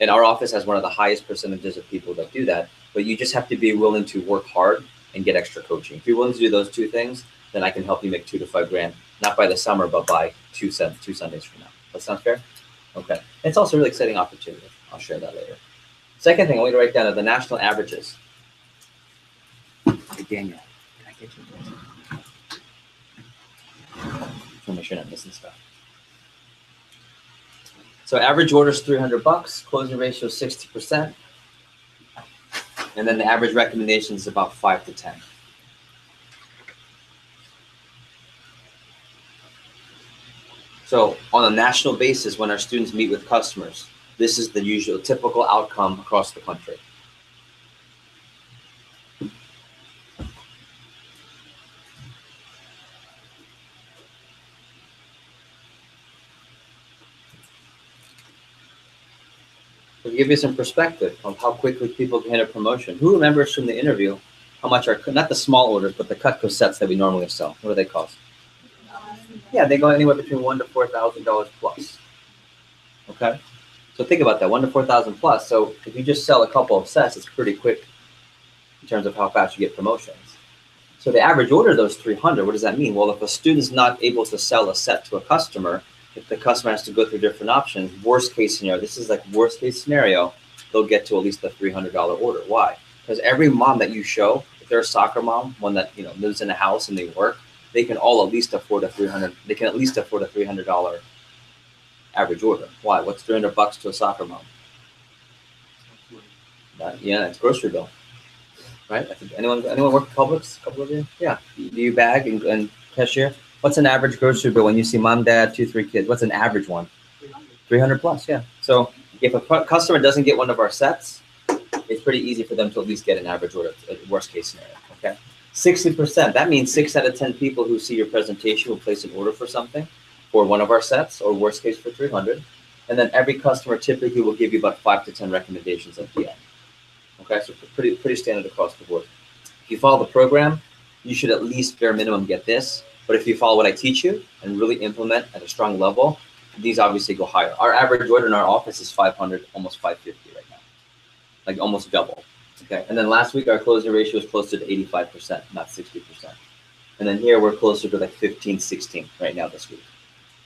And our office has one of the highest percentages of people that do that. But you just have to be willing to work hard and get extra coaching. If you're willing to do those 2 things, then I can help you make 2 to 5 grand, not by the summer, but by 2 Sundays from now. That sounds fair? Okay. It's also a really exciting opportunity. I'll share that later. Second thing I want you to write down are the national averages. Hey, Daniel, can I get you? I want to make sure I'm not missing stuff. So average order is $300, closing ratio is 60%. And then the average recommendation is about 5 to 10. So on a national basis, when our students meet with customers, this is the usual typical outcome across the country. To give you some perspective of how quickly people can hit a promotion. Who remembers from the interview how much our, not the small orders, but the Cutco sets that we normally sell? What do they cost? Yeah, they go anywhere between $1,000 to $4,000 plus. Okay, so think about that, $1,000 to $4,000 plus. So if you just sell a couple of sets, it's pretty quick in terms of how fast you get promotions. So the average order of those 300, what does that mean? Well, if a student's not able to sell a set to a customer, if the customer has to go through different options, worst case scenario, this is like worst case scenario, they'll get to at least a $300 order. Why? Because every mom that you show, if they're a soccer mom, one that lives in a house and they work, they can all at least afford a $300. They can at least afford a $300 average order. Why? What's $300 to a soccer mom? Yeah, it's grocery bill, right? I think anyone work at Publix? A couple of you? Yeah. Do you bag and cashier? What's an average grocery bill when you see mom, dad, 2, 3 kids? What's an average one? 300 plus. Yeah. So if a customer doesn't get one of our sets, it's pretty easy for them to at least get an average order. Worst case scenario. Okay. 60%, that means 6 out of 10 people who see your presentation will place an order for something, for one of our sets, or worst case for 300. And then every customer typically will give you about 5 to 10 recommendations at the end. Okay, so pretty standard across the board. If you follow the program, you should at least bare minimum get this. But if you follow what I teach you and really implement at a strong level, these obviously go higher. Our average order in our office is 500, almost 550 right now, like almost double. Okay, and then last week our closing ratio was closer to 85%, not 60%. And then here we're closer to like 15, 16 right now this week.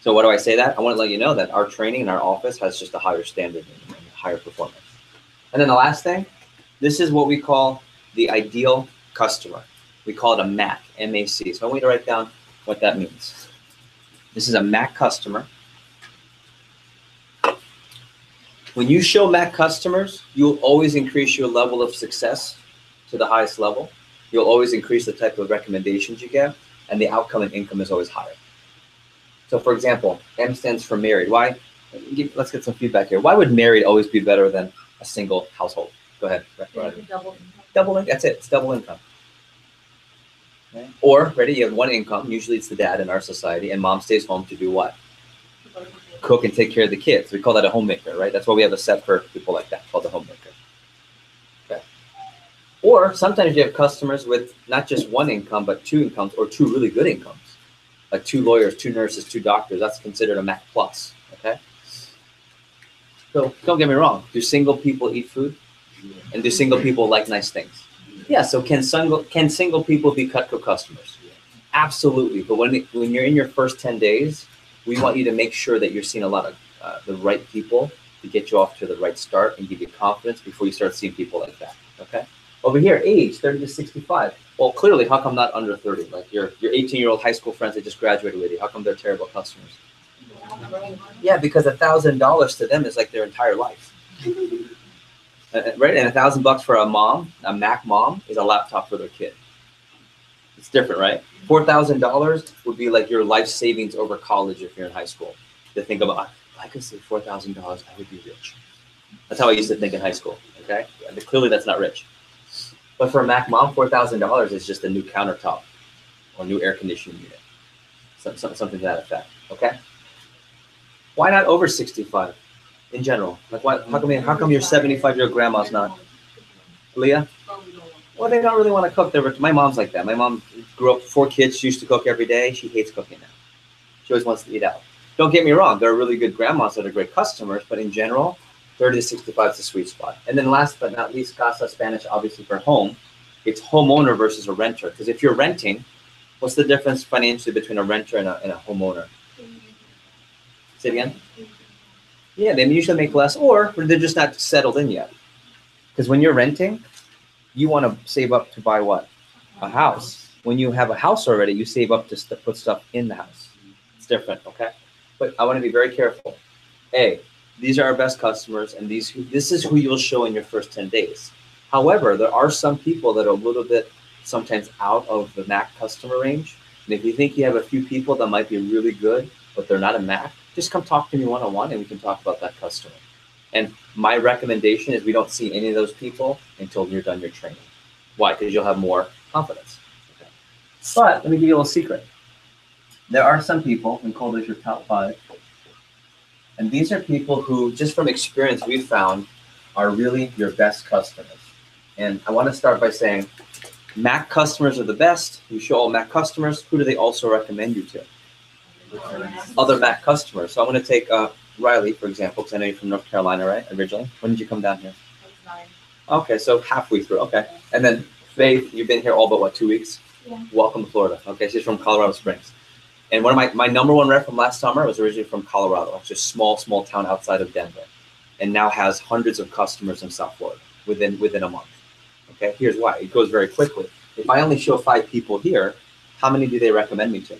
So why do I say that? I want to let you know that our training in our office has just a higher standard and higher performance. And then the last thing, this is what we call the ideal customer. We call it a MAC, M-A-C. So I want you to write down what that means. This is a MAC customer. When you show MAC customers, you'll always increase your level of success to the highest level. You'll always increase the type of recommendations you get. and the outcome and income is always higher. So for example, M stands for married. Why? Let's get some feedback here. Why would married always be better than a single household? Go ahead. Double income. That's it. It's double income. Okay. Or, ready, you have one income. Usually it's the dad in our society, and mom stays home to do what? Cook and take care of the kids. We call that a homemaker, right? That's why we have a set for people like that, called a homemaker. Okay. Or sometimes you have customers with not just one income, but two incomes or two really good incomes. Like 2 lawyers, 2 nurses, 2 doctors. That's considered a Mac plus, okay? So don't get me wrong. Do single people eat food? And do single people like nice things? Yeah, so can single people be Cutco customers? Absolutely, but when you're in your first 10 days, we want you to make sure that you're seeing a lot of the right people to get you off to the right start and give you confidence before you start seeing people like that, okay? Over here, age, 30 to 65. Well, clearly, how come not under 30? Like your 18-year-old high school friends that just graduated with you, how come they're terrible customers? Yeah, because $1,000 to them is like their entire life. Right, and $1,000 for a mom, a Mac mom, is a laptop for their kid. It's different, right? $4,000 would be like your life savings over college if you're in high school. To think about, if I could save $4,000, I would be rich. That's how I used to think in high school. Okay, and clearly that's not rich. But for a Mac mom, $4,000 is just a new countertop or new air conditioning unit, something to that effect. Okay. Why not over 65? In general, like why? How come your 75-year-old grandma's not? Leah? Well, they don't really want to cook. My mom's like that. My mom grew up 4 kids. She used to cook every day. She hates cooking now. She always wants to eat out. Don't get me wrong. There are really good grandmas that are great customers, but in general, 30 to 65 is the sweet spot. And then last but not least, casa, Spanish, obviously for home. It's homeowner versus a renter. Because if you're renting, what's the difference financially between a renter and a homeowner? Say it again. Yeah, they usually make less, or they're just not settled in yet. Because when you're renting, you want to save up to buy what? A house. When you have a house already, you save up to put stuff in the house. It's different, okay? But I want to be very careful. A, these are our best customers, and this is who you'll show in your first 10 days. However, there are some people that are a little bit sometimes out of the Mac customer range. And if you think you have a few people that might be really good, but they're not a Mac, just come talk to me one-on-one and we can talk about that customer. And my recommendation is we don't see any of those people until you're done your training. Why? Because you'll have more confidence. Okay. But let me give you a little secret. There are some people, we call those your top 5. And these are people who, just from experience we've found, are really your best customers. And I want to start by saying Mac customers are the best. You show all Mac customers. Who do they also recommend you to? Other Mac customers. So I'm going to take Riley, for example, because I know you're from North Carolina, right, originally? When did you come down here? I was 9. Okay, so halfway through. Okay. And then Faith, you've been here all but, what, 2 weeks? Yeah. Welcome to Florida. Okay, she's from Colorado Springs. And one of my number 1 rep from last summer was originally from Colorado. It's just small town outside of Denver. And now has hundreds of customers in South Florida within a month. Okay, here's why. It goes very quickly. If I only show 5 people here, how many do they recommend me to?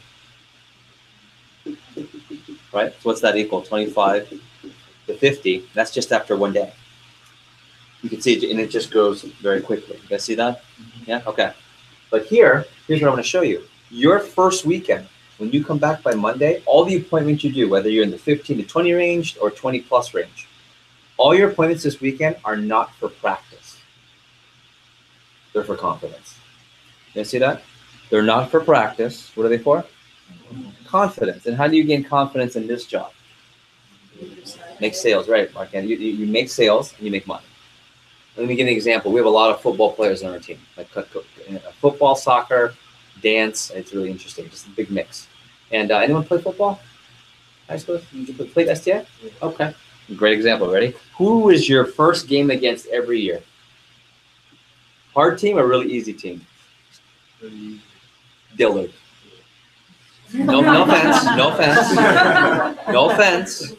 Right? So what's that equal? 25 to 50. That's just after 1 day. You can see it, and it just goes very quickly. You guys see that? Yeah? Okay. But here's what I want to show you. Your first weekend, when you come back by Monday, all the appointments you do, whether you're in the 15 to 20 range or 20 plus range, all your appointments this weekend are not for practice. They're for confidence. You guys see that? They're not for practice. What are they for? Confidence. And how do you gain confidence in this job? Make sales, right, Mark? And you make sales and you make money. Let me give you an example. We have a lot of football players on our team, like football, soccer, dance. It's really interesting, just a big mix. And anyone play football? High school? You played STA? Okay. Great example. Ready? Who is your first game against every year? Hard team or really easy team? Dillard. No offense. No offense.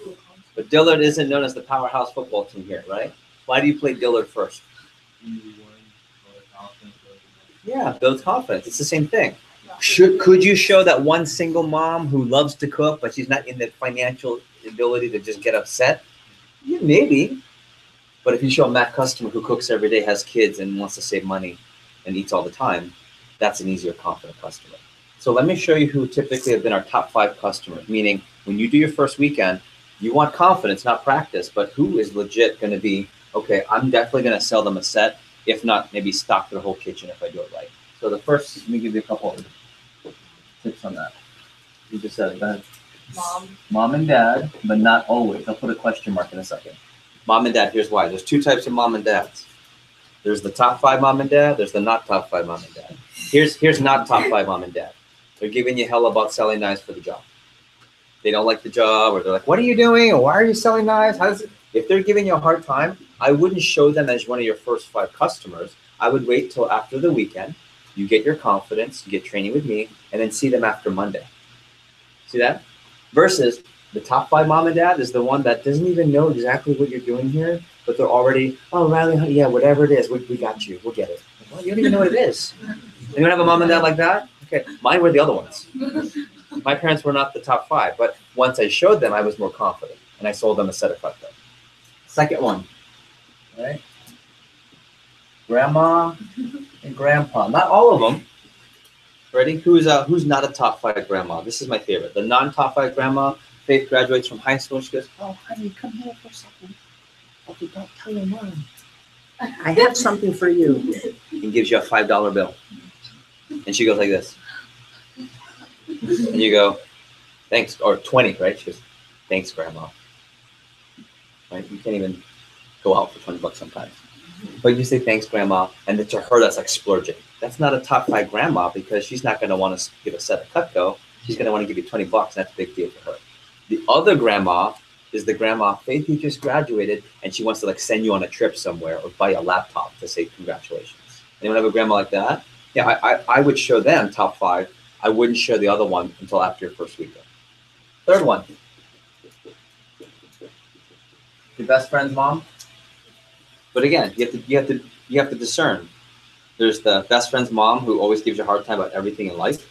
But Dillard isn't known as the powerhouse football team here, right? Why do you play Dillard first? Yeah, builds confidence. It's the same thing. Could you show that one single mom who loves to cook, but she's not in the financial ability to just get upset? Yeah, maybe. But if you show a Mac customer who cooks every day, has kids, and wants to save money and eats all the time, that's an easier, confident customer. So let me show you who typically have been our top 5 customers, meaning when you do your first weekend, you want confidence, not practice, but who is legit going to be, okay, I'm definitely going to sell them a set, if not maybe stock their whole kitchen if I do it right. So the first, let me give you a couple of tips on that. You just said it, go ahead. Mom and dad, but not always. I'll put a question mark in a second. Mom and dad, here's why. There's 2 types of mom and dads. There's the top 5 mom and dad, there's the not top 5 mom and dad. Here's not top 5 mom and dad. They're giving you hell about selling knives for the job. They don't like the job, or they're like, what are you doing? Or why are you selling knives? How does it? If they're giving you a hard time, I wouldn't show them as one of your first 5 customers. I would wait till after the weekend. You get your confidence, you get training with me, and then see them after Monday. See that? Versus the top 5 mom and dad is the one that doesn't even know exactly what you're doing here, but they're already, oh, Riley, honey, yeah, whatever it is, we got you, we'll get it. Well, you don't even know what it is. You don't have a mom and dad like that? Okay, mine were the other ones. My parents were not the top 5, but once I showed them, I was more confident, and I sold them a set of Cutco. Second one, all right? Grandma and grandpa, not all of them. Ready? Who's not a top 5 grandma? This is my favorite. The non-top 5 grandma. Faith graduates from high school. She goes, oh, honey, come here for a second. Okay, don't tell your mom. I have something for you. And gives you a $5 bill. And she goes like this. And you go, thanks, or 20, right? She goes, thanks, grandma. Right? You can't even go out for 20 bucks sometimes. But you say, thanks, grandma, and then to her, that's like splurging. That's not a top 5 grandma because she's not going to want to give a set of Cutco. She's going to want to give you 20 bucks. That's a big deal for her. The other grandma is the grandma, Faith, who just graduated, and she wants to like send you on a trip somewhere or buy a laptop to say congratulations. Anyone have a grandma like that? Yeah, I would show them top 5. I wouldn't show the other one until after your first weekend. Third one. Your best friend's mom. But again, you have to discern. There's the best friend's mom who always gives you a hard time about everything in life.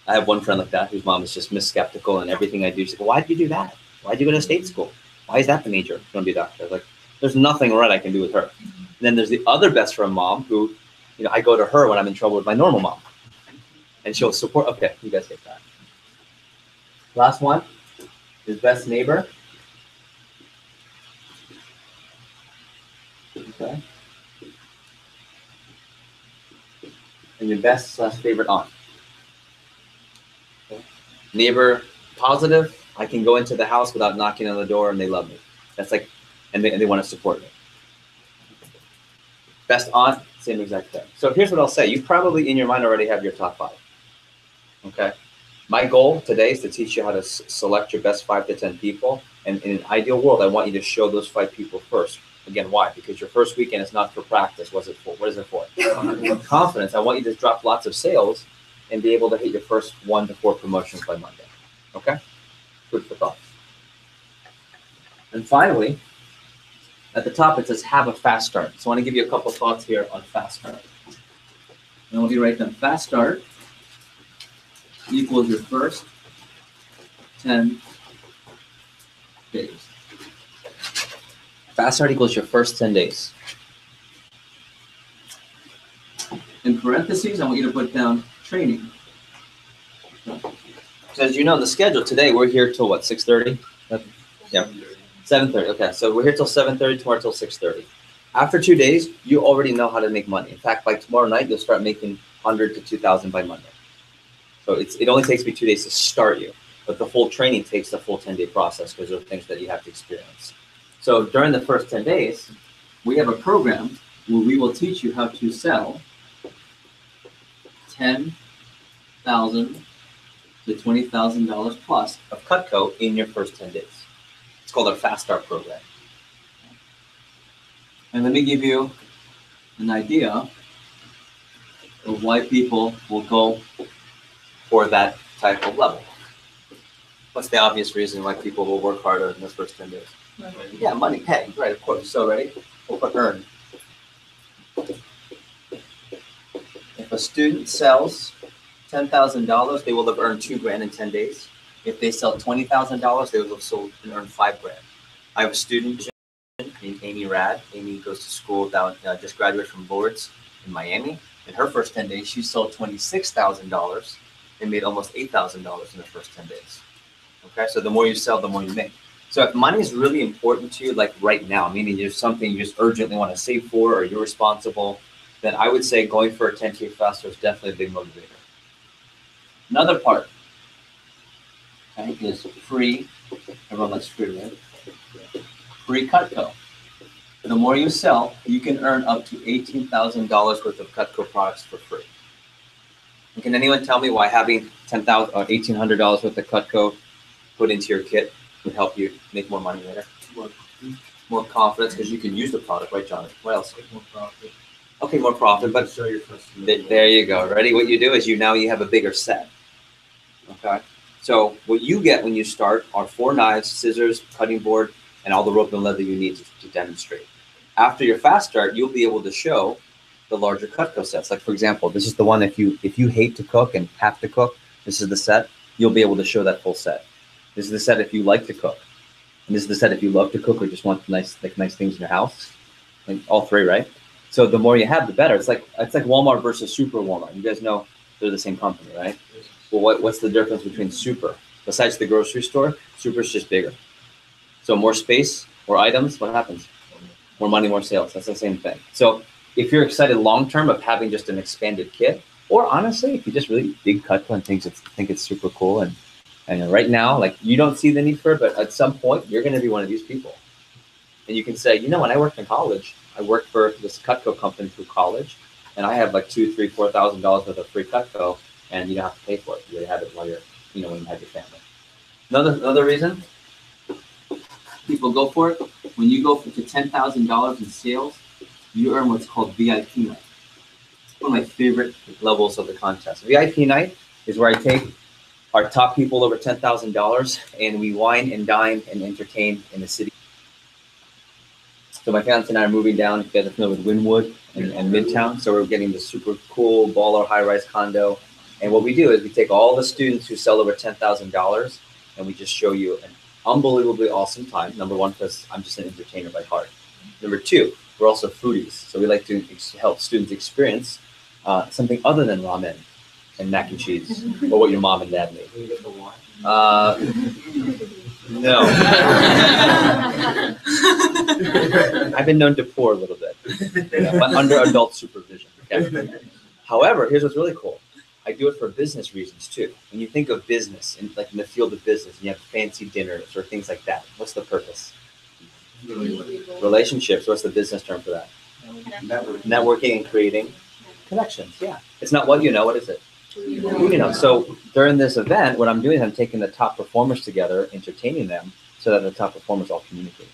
I have one friend like that whose mom is just skeptical and everything I do. She's like, why did you do that? Why did you go to state school? Why is that the major? You want to be a doctor? I was like, there's nothing right I can do with her. And then there's the other best friend mom who, I go to her when I'm in trouble with my normal mom. And she'll support. Okay, you guys get that. Last one is best neighbor. Okay. And your best / favorite aunt. Okay. Neighbor, positive. I can go into the house without knocking on the door and they love me. That's like, and they want to support me. Best aunt, same exact thing. So here's what I'll say. You probably in your mind already have your top 5. Okay. My goal today is to teach you how to select your best 5 to 10 people. And in an ideal world, I want you to show those 5 people first. Again, why? Because your first weekend is not for practice. What is it for? Confidence. I want you to drop lots of sales and be able to hit your first 1 to 4 promotions by Monday. Okay? Food for thought. And finally, at the top, it says have a fast start. So I want to give you a couple of thoughts here on fast start. And I want you to write down fast start equals your first 10 days. Fast start equals your first 10 days. In parentheses, I want you to put down training. So as you know, the schedule today, we're here till what, 6:30? Yeah, 7:30. Okay, so we're here till 7:30, tomorrow till 6:30. After 2 days, you already know how to make money. In fact, by tomorrow night, you'll start making 100 to 2,000 by Monday. So it only takes me 2 days to start you, but the full training takes the full 10-day process because there are things that you have to experience. So during the first 10 days, we have a program where we will teach you how to sell 10,000 to $20,000 plus of Cutco in your first 10 days. It's called our Fast Start program. And let me give you an idea of why people will go for that type of level. What's the obvious reason why people will work harder in those first 10 days? Yeah, money, pay, right, of course. So ready? We'll put earn. If a student sells $10,000, they will have earned $2,000 in 10 days. If they sell $20,000, they will have sold and earned $5,000. I have a student named Amy Rad. Amy goes to school down, just graduated from boards in Miami. In her first 10 days, she sold $26,000 and made almost $8,000 in the first 10 days. Okay, so the more you sell, the more you make. So if money is really important to you, like right now, meaning there's something you just urgently want to save for or you're responsible, then I would say going for a 10K faster is definitely a big motivator. Another part, I think, is free. Everyone likes free, right? Free Cutco. The more you sell, you can earn up to $18,000 worth of Cutco products for free. And can anyone tell me why having $1,800 worth of Cutco put into your kit would help you make more money later? More confidence, because you can use the product, right, John? What else? More profit. Okay, more profit, but Show your customer. there you go. Ready? What you do is now you have a bigger set. Okay. So what you get when you start are 4 knives, scissors, cutting board, and all the rope and leather you need to demonstrate. After your fast start, you'll be able to show the larger Cutco sets. Like for example, this is the one if you hate to cook and have to cook, this is the set. You'll be able to show that full set. This is the set if you like to cook. And this is the set if you love to cook or just want nice things in your house. And all 3, right? So the more you have, the better. It's like Walmart versus Super Walmart. You guys know they're the same company, right? Well, what's the difference between Super? Besides the grocery store, Super's just bigger. So more space, more items, what happens? More money, more sales. That's the same thing. So if you're excited long-term of having just an expanded kit, or honestly, if you just really dig Cutco and think it's super cool, and right now, like you don't see the need for it, but at some point, you're going to be one of these people. And you can say, you know, when I worked in college, I worked for this Cutco company through college, and I have like $2,000, $3,000, $4,000 worth of free Cutco, and you don't have to pay for it. You have it while you're, when you have your family. Another reason people go for it, when you go to $10,000 in sales, you earn what's called VIP night. It's one of my favorite levels of the contest. VIP night is where I take our top people over $10,000 and we wine and dine and entertain in the city. So my fiance and I are moving down. You guys are familiar with Wynwood and Midtown. So we're getting this super cool baller high-rise condo. And what we do is we take all the students who sell over $10,000 and we just show you an unbelievably awesome time. Number one, because I'm just an entertainer by heart. Number two, we're also foodies. So we like to help students experience something other than ramen and mac and cheese or what your mom and dad made. No. I've been known to pour a little bit, but under adult supervision. Okay? However, here's what's really cool. I do it for business reasons too. When you think of business, in the field of business, you have fancy dinners or things like that. What's the purpose? Relationships. What's the business term for that? Networking and creating connections. Yeah. It's not what you know. What is it? Who you know. So during this event, what I'm doing is I'm taking the top performers together, entertaining them, so that the top performers all communicate,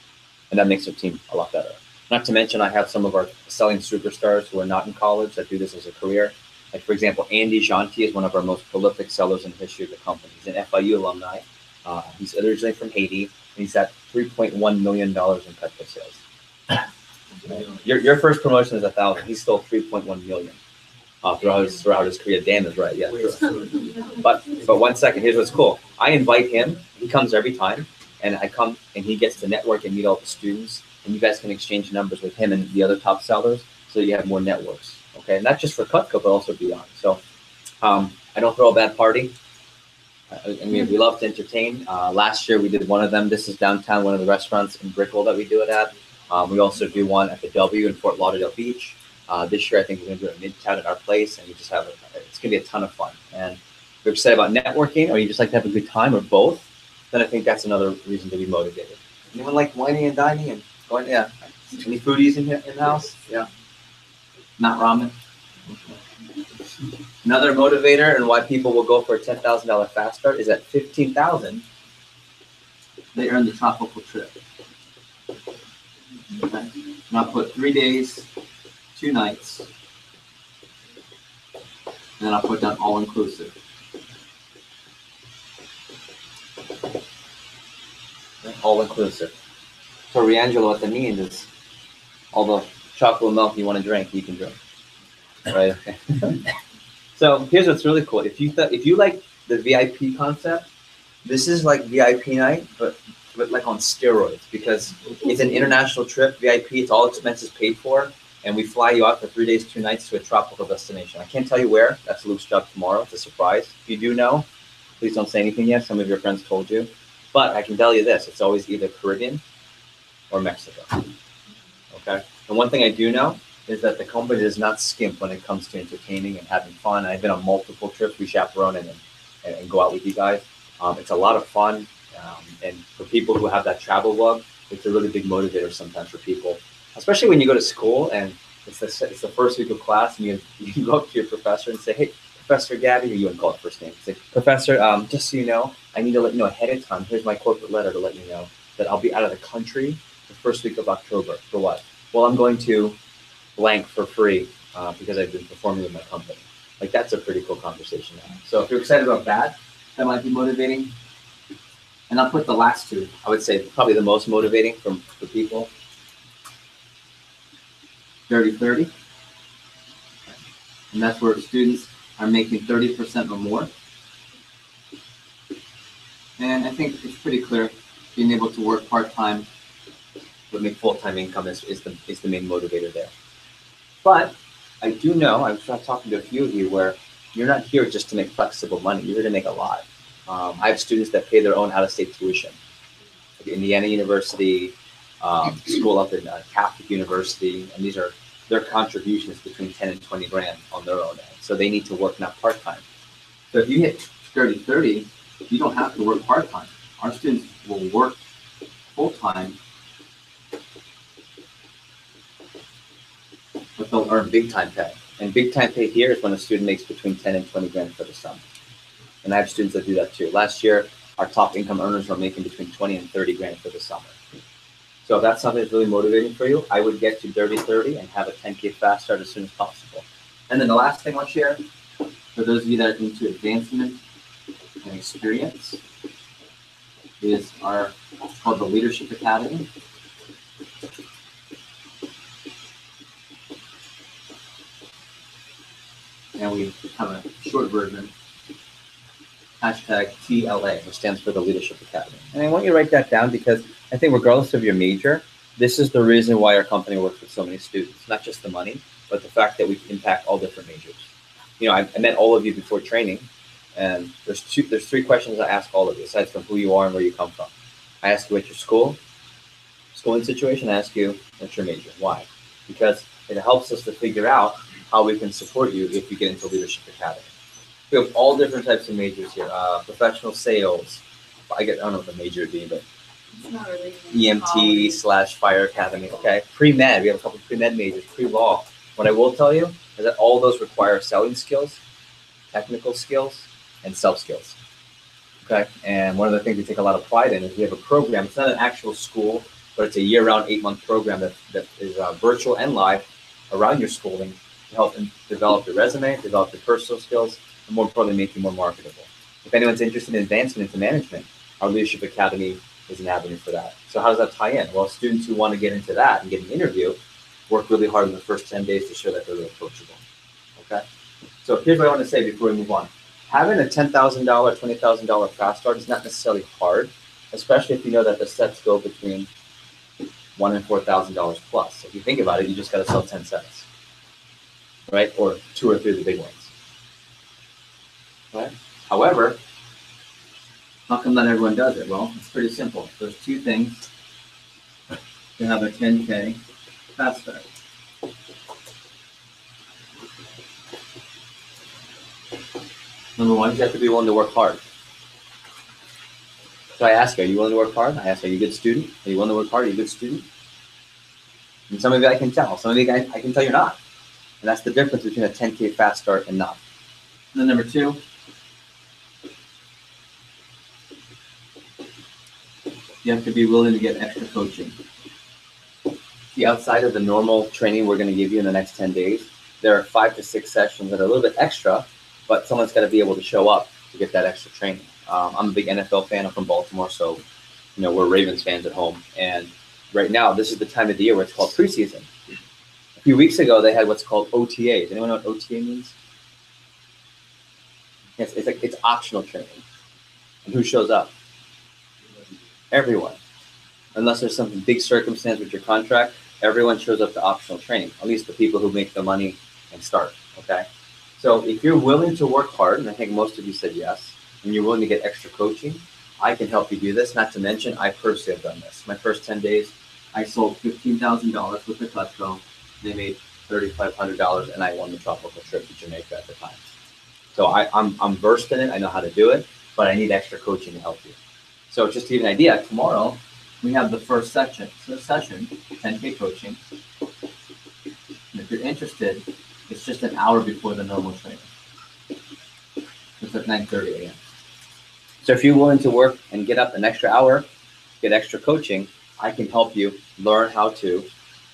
and that makes their team a lot better. Not to mention, I have some of our selling superstars who are not in college that do this as a career. Like, for example, Andy Janti is one of our most prolific sellers in the history of the company. He's an FIU alumni. He's originally from Haiti, and he's at $3.1 million in Cutco sales. Your first promotion is 1,000. He stole 3.1 million throughout his career. Dan is right, yeah. Sure. But 1 second, here's what's cool. I invite him. He comes every time, and I come, and he gets to network and meet all the students, and you guys can exchange numbers with him and the other top sellers, so you have more networks. Okay, not just for Cutco, but also beyond. So I don't throw a bad party. We love to entertain. Last year we did one of them. This is downtown, one of the restaurants in Brickell that we do it at. We also do one at the W in Fort Lauderdale Beach. This year I think we're going to do it at Midtown at our place, and we just have it's going to be a ton of fun. And if you're excited about networking, or you just like to have a good time, or both, then I think that's another reason to be motivated. Anyone like whining and dining and going? Yeah. Any foodies in the house? Yeah. Not ramen. Another motivator and why people will go for a $10,000 fast start is at $15,000, they earn the tropical trip. Okay. And I'll put 3 days, 2 nights, and then I'll put down all inclusive. All inclusive. So Riangelo, what that means is all the chocolate milk you want to drink, you can drink. Right. Okay. So here's what's really cool. If you like the VIP concept, this is like VIP night, but like on steroids, because it's an international trip. VIP, it's all expenses paid for, and we fly you out for 3 days, 2 nights to a tropical destination. I can't tell you where. That's Luke's job tomorrow. It's a surprise. If you do know, please don't say anything yet. Some of your friends told you. But I can tell you this. It's always either Caribbean or Mexico. Okay? And one thing I do know is that the company does not skimp when it comes to entertaining and having fun. I've been on multiple trips. We chaperone and go out with you guys. It's a lot of fun. And for people who have that travel bug, it's a really big motivator sometimes for people, especially when you go to school and it's the first week of class and you can go up to your professor and say, hey, Professor Gabby, or you wouldn't call it first name. Say, Professor, just so you know, I need to let you know ahead of time. Here's my corporate letter to let you know that I'll be out of the country the first week of October. For what? Well, I'm going to blank for free because I've been performing with my company. Like, that's a pretty cool conversation now. So if you're excited about that might be motivating. And I'll put the last two, I would say probably the most motivating for people. 30-30. And that's where students are making 30% or more. And I think it's pretty clear being able to work part-time but make full-time income is the main motivator there. But I do know, I was talking to a few of you where you're not here just to make flexible money, you're here to make a lot. I have students that pay their own out-of-state tuition. Like Indiana University, school up in Catholic University, and these are their contributions between 10 and 20 grand on their own end. So they need to work not part-time. So if you hit 30-30, you don't have to work part-time. Our students will work full-time, but they'll earn big-time pay. And big-time pay here is when a student makes between 10 and 20 grand for the summer. And I have students that do that too. Last year, our top income earners were making between 20 and 30 grand for the summer. So if that's something that's really motivating for you, I would get to 30-30 and have a 10K fast start as soon as possible. And then the last thing I'll share, for those of you that are into advancement and experience, is it's called the Leadership Academy. And we have a short version, hashtag TLA, which stands for the Leadership Academy. And I want you to write that down because I think regardless of your major, this is the reason why our company works with so many students, not just the money, but the fact that we can impact all different majors. You know, I met all of you before training, and there's 3 questions I ask all of you, aside from who you are and where you come from. I ask you what your schooling situation. I ask you what's your major. Why? Because it helps us to figure out how we can support you if you get into Leadership Academy. We have all different types of majors here. Professional sales. I don't know what the major would be, but It's not really EMT/Fire Academy. Okay. Pre-med. We have a couple of pre-med majors. Pre-law. What I will tell you is that all those require selling skills, technical skills, and self-skills. Okay. And one of the things we take a lot of pride in is we have a program. It's not an actual school, but it's a year-round 8-month program that is virtual and live around your schooling to help develop your resume, develop your personal skills, and more importantly, make you more marketable. If anyone's interested in advancement into management, our Leadership Academy is an avenue for that. So how does that tie in? Well, students who want to get into that and get an interview work really hard in the first 10 days to show that they're really approachable. Okay? So here's what I want to say before we move on. Having a $10,000, $20,000 fast start is not necessarily hard, especially if you know that the sets go between $1,000 and $4,000 plus. So if you think about it, you just got to sell 10 sets, right? Or 2 or 3 of the big ones. Right? However, how come not everyone does it? Well, it's pretty simple. There's 2 things to have a 10K fast start. Number 1, you have to be willing to work hard. So I ask you, are you willing to work hard? I ask, are you a good student? Are you willing to work hard? Are you a good student? And some of you I can tell. Some of you I can tell you're not. And that's the difference between a 10K fast start and not. And then number 2, you have to be willing to get extra coaching. See, outside of the normal training we're going to give you in the next 10 days, there are 5 to 6 sessions that are a little bit extra, but someone's got to be able to show up to get that extra training. I'm a big NFL fan. I'm from Baltimore, so you know we're Ravens fans at home. And right now, this is the time of the year where it's called preseason. A few weeks ago, they had what's called OTAs. Anyone know what OTA means? Yes, it's optional training. And who shows up? Everyone. Unless there's some big circumstance with your contract, everyone shows up to optional training, at least the people who make the money and start, okay? So if you're willing to work hard, and I think most of you said yes, and you're willing to get extra coaching, I can help you do this. Not to mention, I personally have done this. My first 10 days, I sold $15,000 with the Cutco. They made $3,500, and I won the tropical trip to Jamaica at the time. So I'm versed in it. I know how to do it, but I need extra coaching to help you. So just to give you an idea, tomorrow we have the first session, 10K coaching. And if you're interested, it's just an hour before the normal training. It's at 9:30 a.m. So if you're willing to work and get up an extra hour, get extra coaching, I can help you learn how to,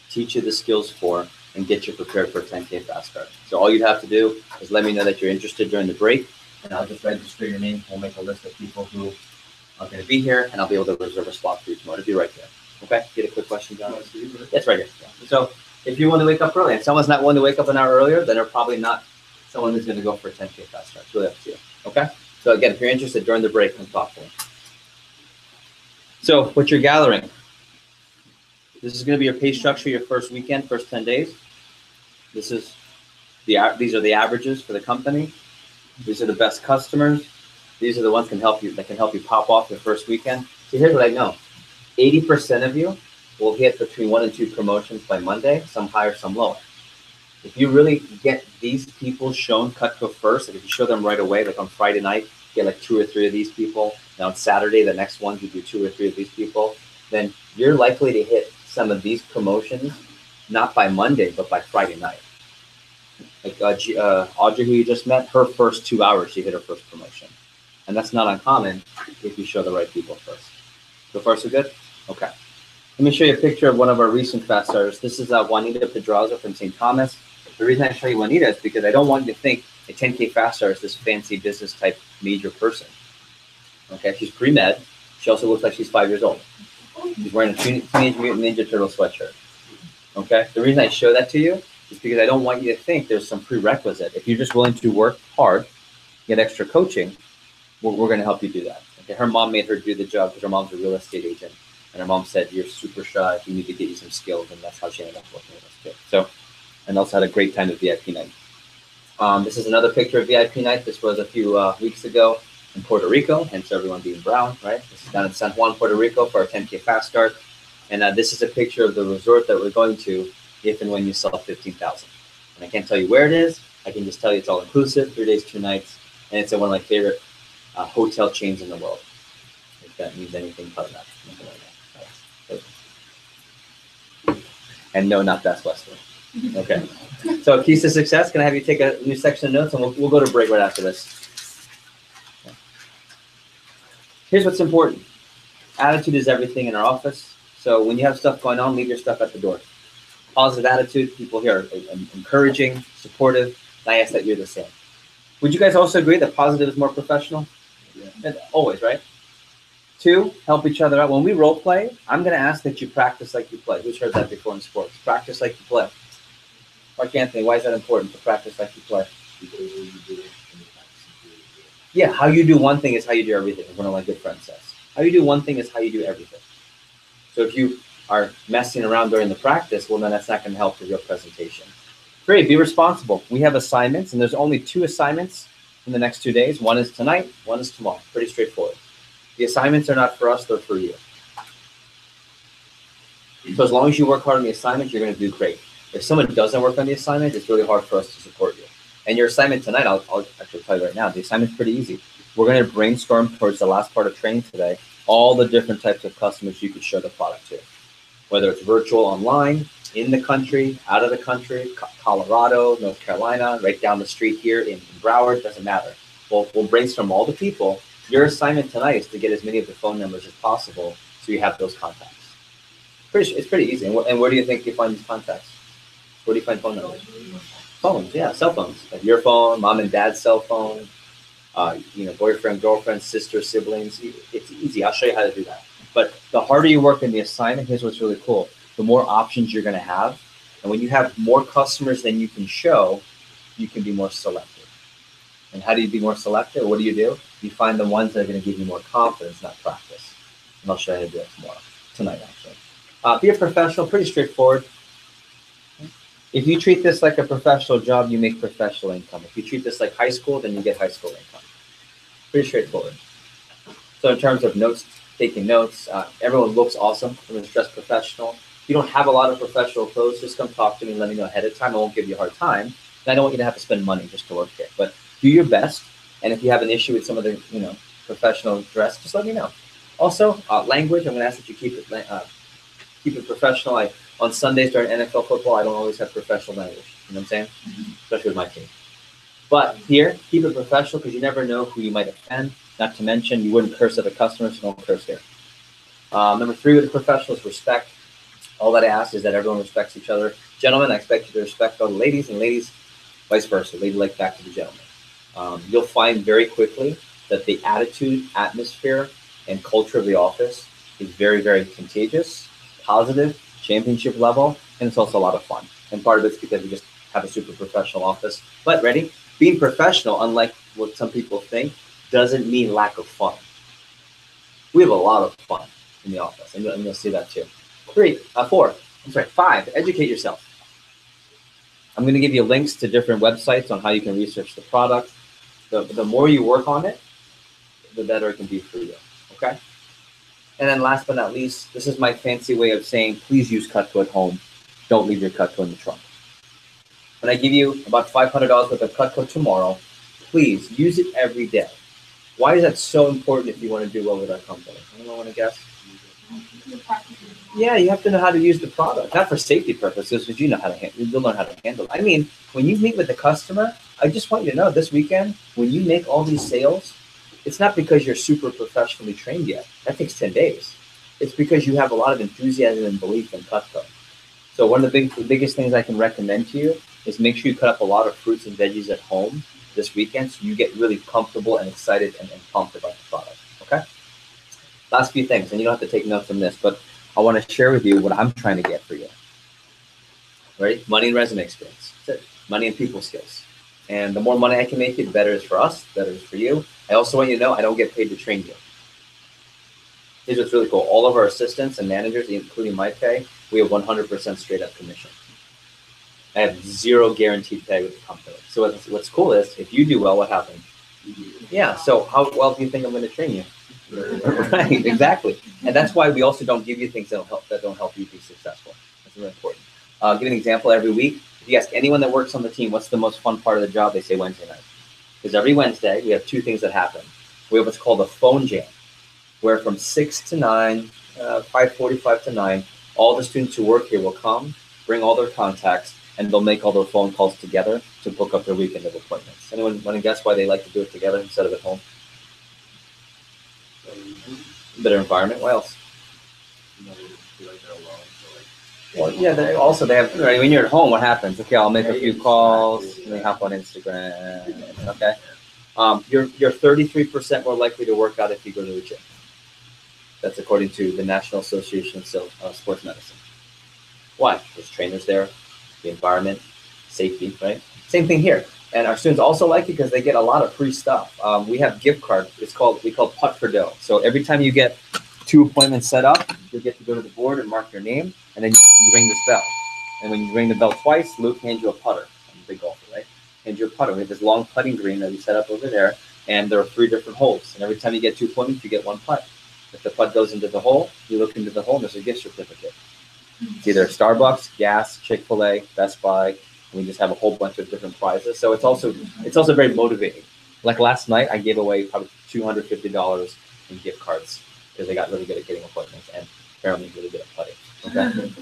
teach you the skills for, and get you prepared for a 10K fast start. So all you have to do is let me know that you're interested during the break, and I'll just register your name. We'll make a list of people who are going to be here, and I'll be able to reserve a spot for you tomorrow. It'll be right there. Okay? Get a quick question, John. That's right here. Yeah. So if you want to wake up early, and someone's not willing to wake up an hour earlier, then they're probably not someone who's going to go for a 10K fast start. It's really up to you. Okay? So again, if you're interested during the break, come talk to me. So what you're gathering, this is going to be your pay structure your first weekend, first 10 days. These are the averages for the company. These are the best customers. These are the ones that can help you pop off your first weekend. So here's what I know. 80% of you will hit between 1 and 2 promotions by Monday, some higher, some lower. If you really get these people shown Cutco first, like if you show them right away, like on Friday night, get like 2 or 3 of these people. Now on Saturday, the next one, you do 2 or 3 of these people. Then you're likely to hit some of these promotions, not by Monday, but by Friday night. Like Audrey, who you just met, her first 2 hours, she hit her first promotion. And that's not uncommon if you show the right people first. So far, so good? Okay. Let me show you a picture of one of our recent fast starters. This is Juanita Pedraza from St. Thomas. The reason I show you Juanita is because I don't want you to think a 10K fast starter is this fancy business type major person. Okay, she's pre-med. She also looks like she's 5 years old. She's wearing a Teenage Mutant Ninja Turtle sweatshirt. Okay, the reason I show that to you is because I don't want you to think there's some prerequisite. If you're just willing to work hard, get extra coaching, we're going to help you do that. Okay, her mom made her do the job because her mom's a real estate agent. And her mom said, you're super shy. You need to get you some skills. And that's how she ended up working with us too. So, and also had a great time at VIP night. This is another picture of VIP night. This was a few weeks ago in Puerto Rico, hence everyone being brown, right? This is down in San Juan, Puerto Rico for our 10K fast start. And this is a picture of the resort that we're going to if and when you sell 15,000. And I can't tell you where it is. I can just tell you it's all inclusive, 3 days, 2 nights. And it's at one of my favorite hotel chains in the world. If that means anything, probably not. And no, not Best Western. Okay. So keys to success. Can I have you take a new section of notes, and we'll go to break right after this. Here's what's important. Attitude is everything in our office. So when you have stuff going on, leave your stuff at the door. Positive attitude. People here are encouraging, supportive. And I ask that you're the same. Would you guys also agree that positive is more professional? Yeah. Always, right? 2, help each other out. When we role play, I'm going to ask that you practice like you play. Who's heard that before in sports? Practice like you play. Mark Anthony, why is that important to practice like you play? Yeah, how you do one thing is how you do everything, as one of my good friends says. How you do one thing is how you do everything. So if you are messing around during the practice, well, then that's not going to help with your presentation. 3, be responsible. We have assignments, and there's only 2 assignments in the next 2 days. One is tonight, one is tomorrow. Pretty straightforward. The assignments are not for us, they're for you. So as long as you work hard on the assignment, you're going to do great. If someone doesn't work on the assignment, it's really hard for us to support you. And your assignment tonight, I'll actually tell you right now, the assignment's pretty easy. We're going to brainstorm towards the last part of training today, all the different types of customers you could show the product to. Whether it's virtual, online, in the country, out of the country, Colorado, North Carolina, right down the street here in Broward, doesn't matter. We'll brainstorm all the people. Your assignment tonight is to get as many of the phone numbers as possible so you have those contacts. It's pretty easy. And where do you think you find these contacts? Where do you find phone numbers? Phones, yeah, cell phones. Like your phone, mom and dad's cell phone, boyfriend, girlfriend, sister, siblings. It's easy. I'll show you how to do that. But the harder you work in the assignment, here's what's really cool. The more options you're going to have. And when you have more customers than you can show, you can be more selective. And how do you be more selective? What do? You find the ones that are going to give you more confidence, not practice. And I'll show you how to do it tonight, actually. Be a professional, pretty straightforward. If you treat this like a professional job, you make professional income. If you treat this like high school, then you get high school income. Pretty straightforward. So in terms of notes, taking notes, everyone looks awesome. Everyone's dressed professional. If you don't have a lot of professional clothes, just come talk to me and let me know ahead of time. I won't give you a hard time. And I don't want you to have to spend money just to work here. But do your best. And if you have an issue with some of the, professional dress, just let me know. Also, language, I'm going to ask that you keep it professional. On Sundays during NFL football, I don't always have professional language. You know what I'm saying? Especially with my team. But here, keep it professional because you never know who you might offend. Not to mention, you wouldn't curse at the customer, so don't curse here. Number 3 with the professionals, respect. All that I ask is that everyone respects each other. Gentlemen, I expect you to respect all the ladies, and ladies, vice versa. Lady like back to the gentleman. You'll find very quickly that the attitude, atmosphere, and culture of the office is very, very contagious, positive, championship level, and it's also a lot of fun. And part of it's because we just have a super professional office. But ready? Being professional, unlike what some people think, doesn't mean lack of fun. We have a lot of fun in the office, and you'll see that too. 5, educate yourself. I'm going to give you links to different websites on how you can research the product. The more you work on it, the better it can be for you, okay? And then last but not least, this is my fancy way of saying, please use Cutco at home. Don't leave your Cutco in the trunk. When I give you about $500 worth of Cutco tomorrow, please use it every day. Why is that so important if you want to do well with our company? Anyone want to guess? Yeah, you have to know how to use the product, not for safety purposes, because you know how to you'll learn how to handle it. I mean, when you meet with the customer, I just want you to know this weekend, when you make all these sales, it's not because you're super professionally trained yet. That takes 10 days. It's because you have a lot of enthusiasm and belief in Cutco. So one of the biggest things I can recommend to you is make sure you cut up a lot of fruits and veggies at home this weekend so you get really comfortable and excited and pumped about the product, okay? Last few things, and you don't have to take notes from this, but I want to share with you what I'm trying to get for you. Ready? Money and resume experience. That's it. Money and people skills. And the more money I can make you, the better it is for us, the better it is for you. I also want you to know I don't get paid to train you. Here's what's really cool. All of our assistants and managers, including my pay, we have 100% straight up commission. I have 0 guaranteed pay with the company. So what's cool is, if you do well, what happens? Yeah, so how well do you think I'm going to train you? Right, exactly. And that's why we also don't give you things that don't help you be successful. That's really important. I'll give an example every week. If you ask anyone that works on the team, what's the most fun part of the job, they say Wednesday night. Because every Wednesday, we have 2 things that happen. We have what's called a phone jam, where from 6 to 9, 5:45 to 9, all the students who work here will come, bring all their contacts, and they'll make all their phone calls together to book up their weekend of appointments. Anyone want to guess why they like to do it together instead of at home? Better environment. What else? Well, yeah. They have. Right, when you're at home, what happens? Okay, I'll make a few calls. Let me hop on Instagram. Okay. You're 33% more likely to work out if you go to the gym. That's according to the National Association of Sports Medicine. Why? There's trainers there, the environment, safety, right? Same thing here. And our students also like it because they get a lot of free stuff. We have gift cards. We call Putt for Dough. So every time you get 2 appointments set up, you'll get to go to the board and mark your name, and then you ring this bell. And when you ring the bell twice, Luke hands you a putter. I'm a big golfer, right? Hands you a putter. We have this long putting green that we set up over there, and there are 3 different holes. And every time you get 2 appointments, you get 1 putt. If the putt goes into the hole, you look into the hole, and there's a gift certificate. It's either Starbucks, Gas, Chick-fil-A, Best Buy. And we just have a whole bunch of different prizes. So it's also very motivating. Like last night, I gave away probably $250 in gift cards because they got really good at getting appointments and apparently really good at putting. Okay.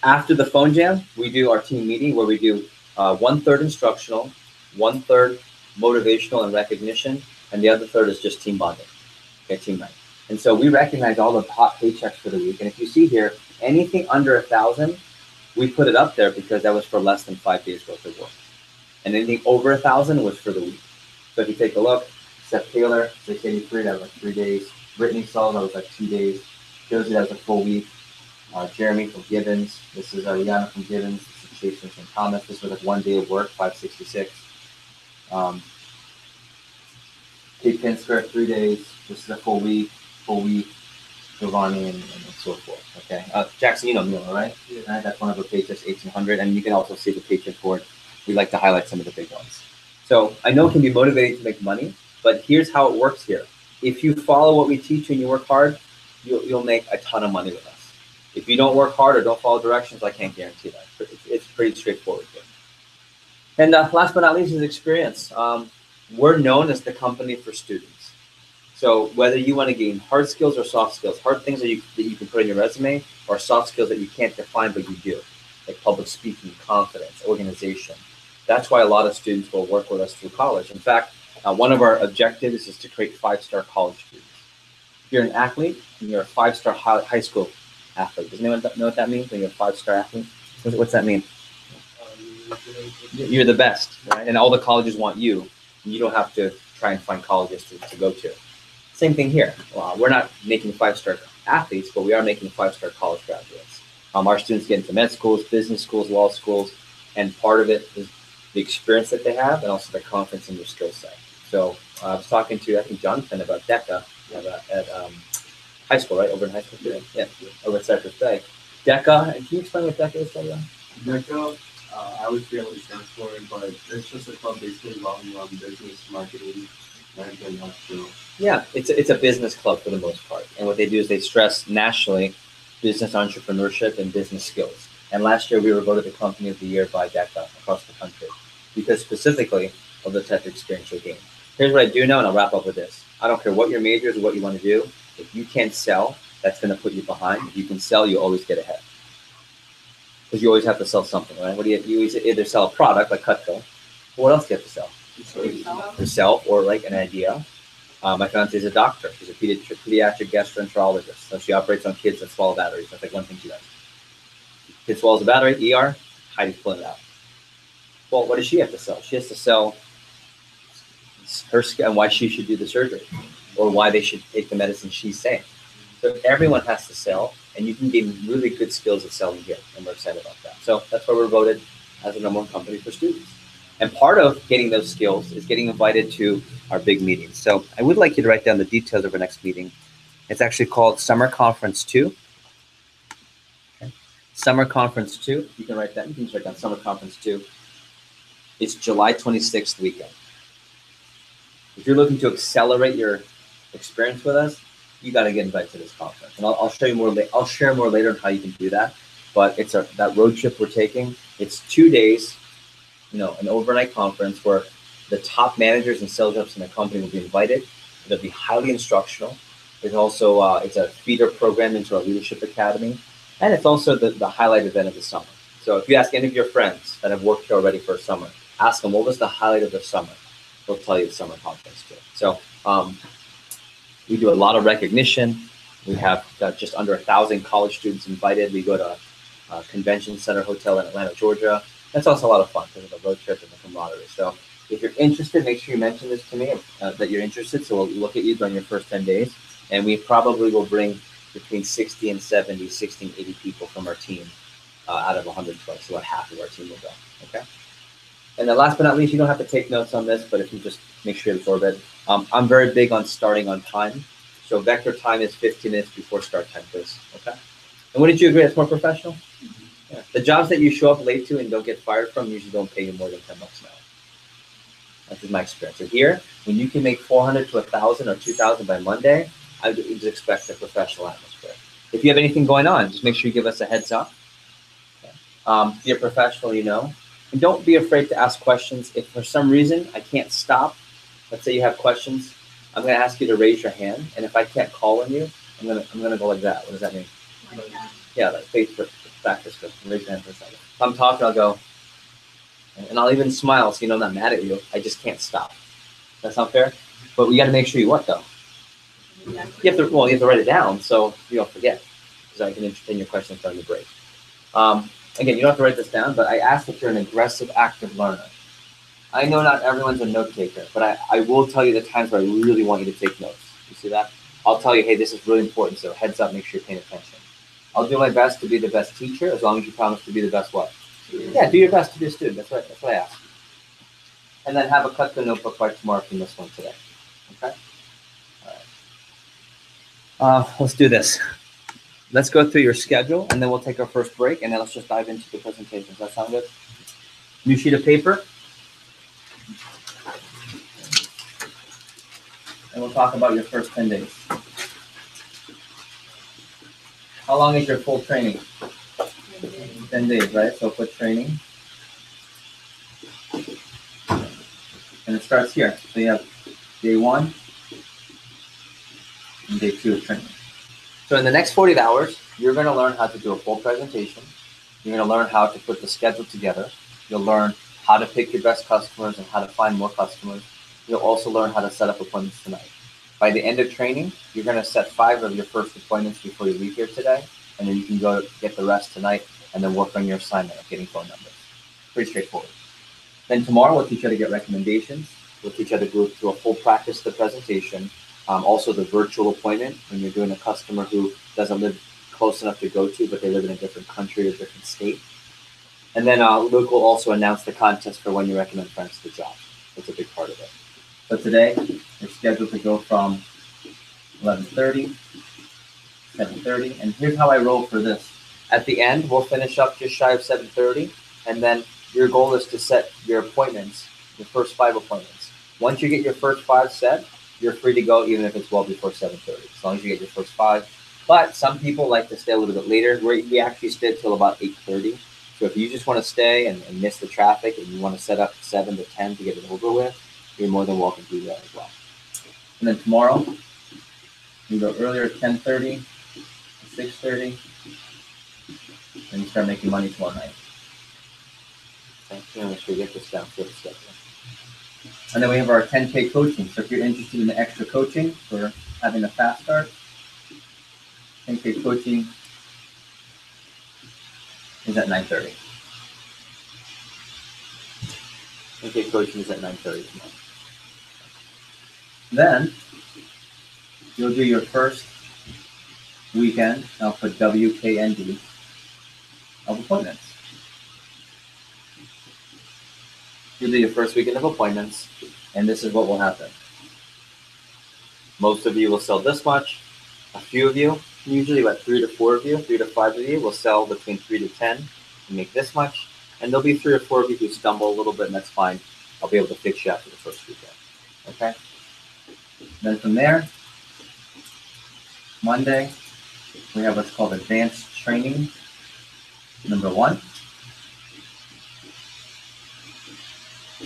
After the phone jam, we do our team meeting where we do 1/3 instructional, 1/3 motivational and recognition, and the other third is just team bonding. Okay, team night. And so we recognize all the hot paychecks for the week. And if you see here, anything under 1,000, we put it up there because that was for less than 5 days worth of work. And anything over 1,000 was for the week. So if you take a look, Seth Taylor, 683, that was like 3 days. Brittany Saul, that was like 2 days. Josie, that was a full week. Jeremy from Gibbons. This is Ariana from Gibbons. This is Jason from Thomas. This was like 1 day of work, 566. Kate Pinsker, 3 days. This is a full week. Giovanni, and so forth. Okay, Jackson, you know Mila, right? Yeah. That's one of her pages, 1800, and you can also see the pages board. We like to highlight some of the big ones. So I know it can be motivating to make money, but here's how it works here. If you follow what we teach you and you work hard, you'll make a ton of money with us. If you don't work hard or don't follow directions, I can't guarantee that. It's pretty straightforward here. And last but not least is experience. We're known as the company for students. So whether you want to gain hard skills or soft skills, hard things that you can put in your resume, or soft skills that you can't define but you do, like public speaking, confidence, organization. That's why a lot of students will work with us through college. In fact, one of our objectives is to create 5-star college students. If you're an athlete and you're a 5-star high school athlete, does anyone know what that means when you're a 5-star athlete? What's that mean? You're the best, right? And all the colleges want you. And you don't have to try and find colleges to go to. Same thing here. We're not making 5-star athletes, but we are making 5-star college graduates. Our students get into med schools, business schools, law schools, and part of it is the experience that they have and also the confidence in their skill set. So I was talking to, I think, Jonathan about DECA at high school, right? Over in high school today. Yeah, over at Cypress Bay. DECA, and can you explain what DECA is, Diane? DECA, I always forget what it stands for, but it's just a club basically involving business, marketing, management, entrepreneurship. Yeah, it's a business club for the most part. And what they do is they stress nationally business entrepreneurship and business skills. And last year we were voted the Company of the Year by DECA across the country because specifically of the type of experience you'll gain. Here's what I do know, and I'll wrap up with this. I don't care what your major is or what you want to do. If you can't sell, that's going to put you behind. If you can sell, you always get ahead. Because you always have to sell something, right? What do you either sell a product like Cutco, but what else do you have to sell? Yourself or like an idea. My fiance is a doctor. She's a pediatric gastroenterologist. So she operates on kids that swallow batteries. That's like one thing she does. Kid swallows a battery, ER, Heidi's pulling it out. Well, what does she have to sell? She has to sell her and why she should do the surgery or why they should take the medicine she's saying. So everyone has to sell, and you can gain really good skills at selling here, and we're excited about that. So that's why we're voted as the #1 company for students. And part of getting those skills is getting invited to our big meetings. So I would like you to write down the details of our next meeting. It's actually called Summer Conference 2. Okay. Summer Conference 2. You can write that. You can just write down Summer Conference 2. It's July 26th weekend. If you're looking to accelerate your experience with us, you got to get invited to this conference. And I'll show you more. I'll share more later on how you can do that. But it's that road trip we're taking. It's 2 days. An overnight conference where the top managers and sales reps in the company will be invited. It'll be highly instructional. It's also it's a feeder program into our leadership academy, and it's also the highlight event of the summer. So if you ask any of your friends that have worked here already for a summer, ask them what was the highlight of their summer. They'll tell you the summer conference too. So we do a lot of recognition. We have just under 1,000 college students invited. We go to a convention center hotel in Atlanta, Georgia. That's also a lot of fun because of the road trip and the camaraderie. So if you're interested, make sure you mention this to me that you're interested. So we'll look at you during your first 10 days. And we probably will bring between 60 and 70, 60 and 80 people from our team out of 120. So about half of our team will go. Okay. And then last but not least, you don't have to take notes on this, but if you just make sure you absorb it. I'm very big on starting on time. So vector time is 15 minutes before start time, please. Okay. And wouldn't you agree that's more professional? Yeah. The jobs that you show up late to and don't get fired from usually don't pay you more than $10 an hour. That's just my experience. So here, when you can make 400 to 1,000 or 2,000 by Monday, I would just expect a professional atmosphere. If you have anything going on, just make sure you give us a heads up. Okay. Be a professional, and don't be afraid to ask questions. If for some reason I can't stop, let's say you have questions, I'm going to ask you to raise your hand, and if I can't call on you, I'm gonna go like that. What does that mean? Like that. Yeah, like Facebook practice. Raise your hand for a second. If I'm talking, I'll go, and I'll even smile so I'm not mad at you. I just can't stop. That's not fair. But we got to make sure you what though? You have to write it down so you don't forget, because I can entertain your questions during the break. Again, you don't have to write this down, but I ask if you're an aggressive, active learner. I know not everyone's a note taker, but I will tell you the times where I really want you to take notes. You see that? I'll tell you, hey, this is really important, so heads up, make sure you're paying attention. I'll do my best to be the best teacher as long as you promise to be the best what? Yeah, do your best to be a student. That's right. That's what I ask. And then have a Cutco notebook by tomorrow from this one today. Okay? All right. Let's do this. Let's go through your schedule, and then we'll take our first break, and then let's just dive into the presentation. Does that sound good? New sheet of paper. And we'll talk about your first 10 days. How long is your full training? 10 days, right? So put training. And it starts here. So you have day 1 and day 2 of training. So in the next 40 hours, you're going to learn how to do a full presentation. You're going to learn how to put the schedule together. You'll learn how to pick your best customers and how to find more customers. You'll also learn how to set up appointments tonight. By the end of training, you're going to set 5 of your first appointments before you leave here today, and then you can go get the rest tonight and then work on your assignment of getting phone numbers. Pretty straightforward. Then tomorrow, we'll teach you how to get recommendations. We'll teach you how to go through a full practice of the presentation. Also the virtual appointment when you're doing a customer who doesn't live close enough to go to, but they live in a different country or different state. And then Luke will also announce the contest for when you recommend friends to the job. That's a big part of it. So today, we're scheduled to go from 11:30, 7:30, and here's how I roll for this. At the end, we'll finish up just shy of 7:30, and then your goal is to set your appointments, your first 5 appointments. Once you get your first 5 set, you're free to go even if it's well before 7:30, as long as you get your first 5. But some people like to stay a little bit later. We actually stay till about 8:30. So if you just want to stay and miss the traffic and you want to set up 7 to 10 to get it over with, you're more than welcome to do that as well. And then tomorrow, you go earlier at 10:30, 6:30, and you start making money tomorrow night. Okay, so make sure you get this down for the schedule. And then we have our 10K coaching. So if you're interested in the extra coaching for having a fast start, 10K coaching is at 9:30. 10K coaching is at 9:30 tomorrow. Then you'll do your first weekend, I'll put WKND, of appointments. You'll do your first weekend of appointments, and this is what will happen. Most of you will sell this much. A few of you, usually about 3 to 4 of you, 3 to 5 of you will sell between 3 to 10 and make this much. And there'll be 3 or 4 of you who stumble a little bit, and that's fine. I'll be able to fix you after the first weekend. Okay? Then from there, Monday, we have what's called advanced training number 1.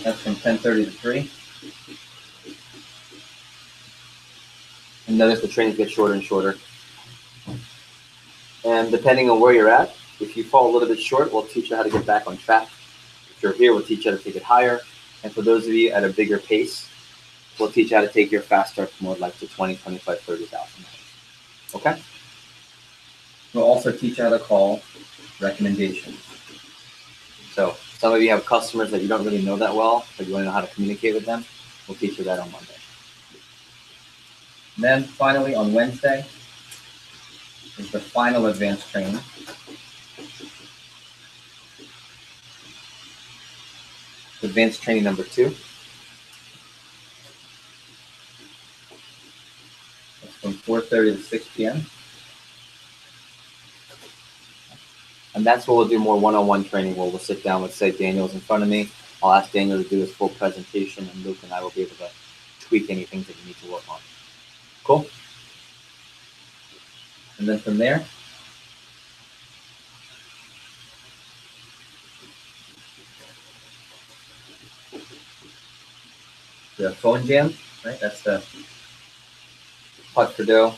That's from 10:30 to 3. And notice the trainings get shorter and shorter. And depending on where you're at, if you fall a little bit short, we'll teach you how to get back on track. If you're here, we'll teach you how to take it higher. And for those of you at a bigger pace, we'll teach you how to take your fast start mode like to 20, 25, 30,000. Okay? We'll also teach you how to call recommendations. So some of you have customers that you don't really know that well, but you want to know how to communicate with them. We'll teach you that on Monday. And then finally on Wednesday is the final advanced training. Advanced training number 2. That's from 4:30 to 6 p.m. And that's where we'll do more one-on-one training where we'll sit down with, say, Daniel's in front of me. I'll ask Daniel to do his full presentation, and Luke and I will be able to tweak anything that you need to work on. Cool? And then from there, the phone jam, right? That's the Hot for Dough.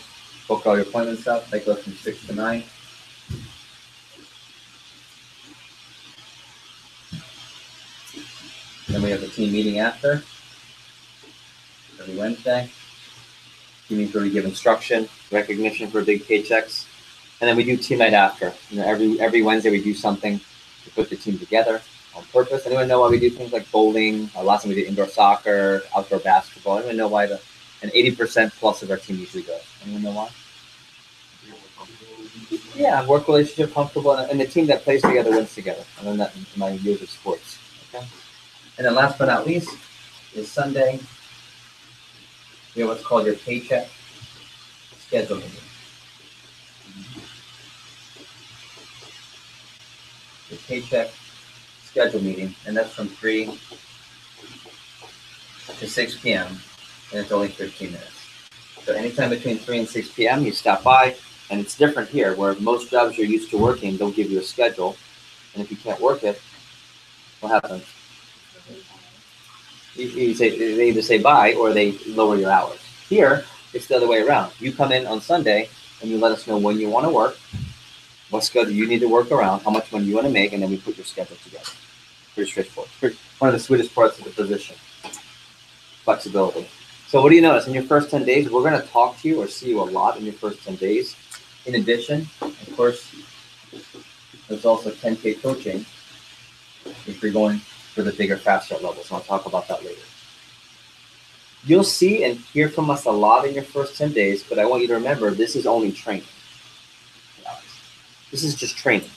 Book all your appointments up. That goes from 6 to 9. Then we have the team meeting after, every Wednesday. Team meetings where we give instruction, recognition for big paychecks. And then we do team night after. You know, every Wednesday we do something to put the team together on purpose. Anyone know why we do things like bowling? Last time we did indoor soccer, outdoor basketball. Anyone know why and 80% plus of our team usually goes? Anyone know why? Yeah, work relationship, comfortable, and the team that plays together wins together. I learned that in my years of sports. Okay. And then last but not least is Sunday. We have what's called your paycheck schedule meeting. the paycheck schedule meeting, and that's from 3 to 6 p.m. and it's only 15 minutes. So anytime between 3 and 6 p.m. you stop by, and it's different here where most jobs you're used to working don't give you a schedule, and if you can't work it, what happens? They either say bye or they lower your hours. Here, it's the other way around. You come in on Sunday and you let us know when you want to work, what schedule you need to work around, how much money you want to make, and then we put your schedule together. Pretty straightforward. One of the sweetest parts of the position. Flexibility. So what do you notice? In your first 10 days, we're going to talk to you or see you a lot in your first 10 days. In addition, of course, there's also 10K coaching if you're going for the bigger, faster levels. And I'll talk about that later. You'll see and hear from us a lot in your first 10 days, but I want you to remember this is only training. This is just training.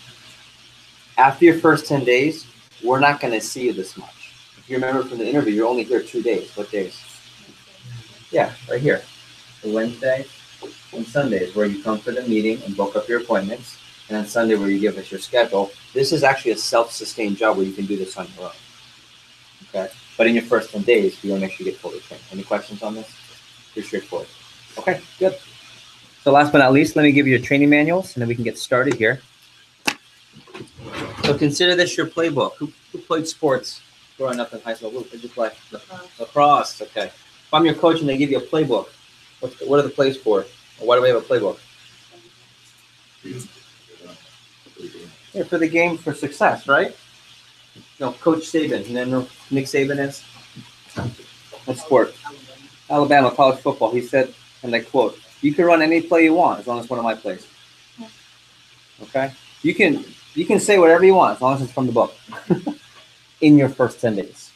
After your first 10 days, we're not going to see you this much. If you remember from the interview, you're only here 2 days. What days? Yeah, right here. The Wednesday and Sundays where you come for the meeting and book up your appointments. And on Sunday where you give us your schedule. This is actually a self-sustained job where you can do this on your own. Okay? But in your first 10 days, you want to make sure you get fully trained. Any questions on this? Pretty straightforward. Okay, good. So last but not least, let me give you your training manuals and then we can get started here. So consider this your playbook. Who played sports growing up in high school? What did you play? Lacrosse. Okay. If I'm your coach and they give you a playbook, what are the plays for? Or why do we have a playbook? Yeah, for the game for success, right? You know, Coach Saban. You know who Nick Saban is? What sport? Alabama college football. He said, and I quote, "You can run any play you want as long as it's one of my plays." Okay? You can say whatever you want as long as it's from the book in your first 10 days.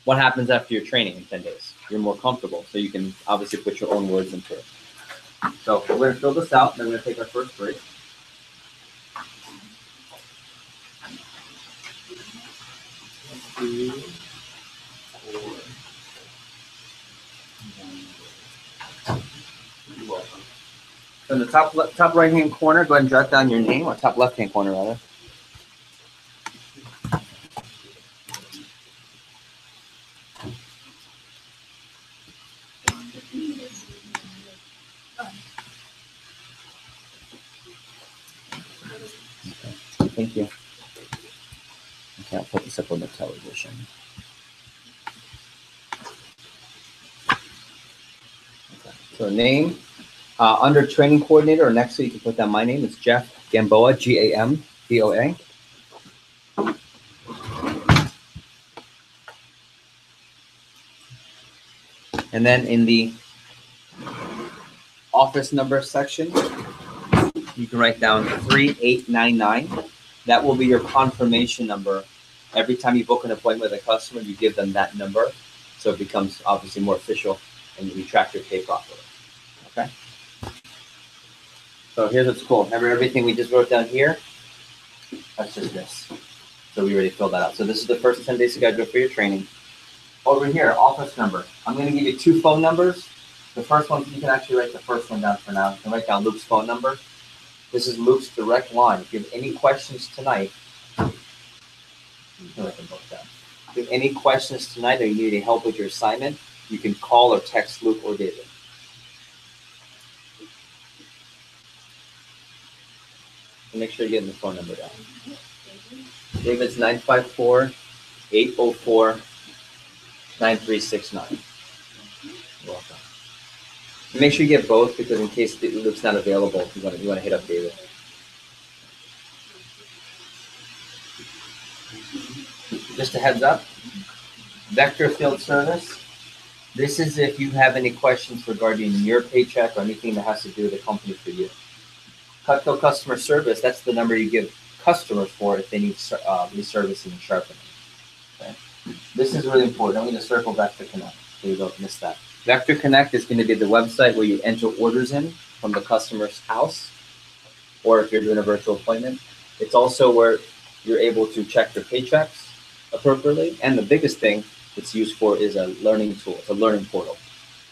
What happens after your training in 10 days? You're more comfortable, so you can obviously put your own words into it. So we're going to fill this out, and then we're going to take our first break. So in the top right-hand corner, go ahead and jot down your name, or top left-hand corner, rather. Thank you. Okay, I'll put this up on the television. Okay. So name, under training coordinator, or next to you can put down my name. It's Jeff Gamboa, Gamboa. And then in the office number section, you can write down 3899. That will be your confirmation number. Every time you book an appointment with a customer, you give them that number. So it becomes obviously more official and you track your pay properly. Okay? So here's what's cool. Remember everything we just wrote down here? That's just this. So we already filled that out. So this is the first 10 days schedule for your training. Over here, office number. I'm going to give you 2 phone numbers. The first one, you can actually write the first one down for now. You can write down Luke's phone number. This is Luke's direct line. If you have any questions tonight, you can write them both down. If you have any questions tonight or you need any help with your assignment, you can call or text Luke or David. And make sure you're getting the phone number down. David's 954-804-9369. You're welcome. And make sure you get both because in case Luke's not available, you want to hit up David. Just a heads up, Vector Field Service. This is if you have any questions regarding your paycheck or anything that has to do with the company for you. Cutco Customer Service, that's the number you give customers for if they need reservicing and sharpening. Okay. This is really important. I'm going to circle Vector Connect so you don't miss that. Vector Connect is going to be the website where you enter orders in from the customer's house, or if you're doing a virtual appointment. It's also where you're able to check your paychecks appropriately. And the biggest thing it's used for is a learning tool. It's a learning portal.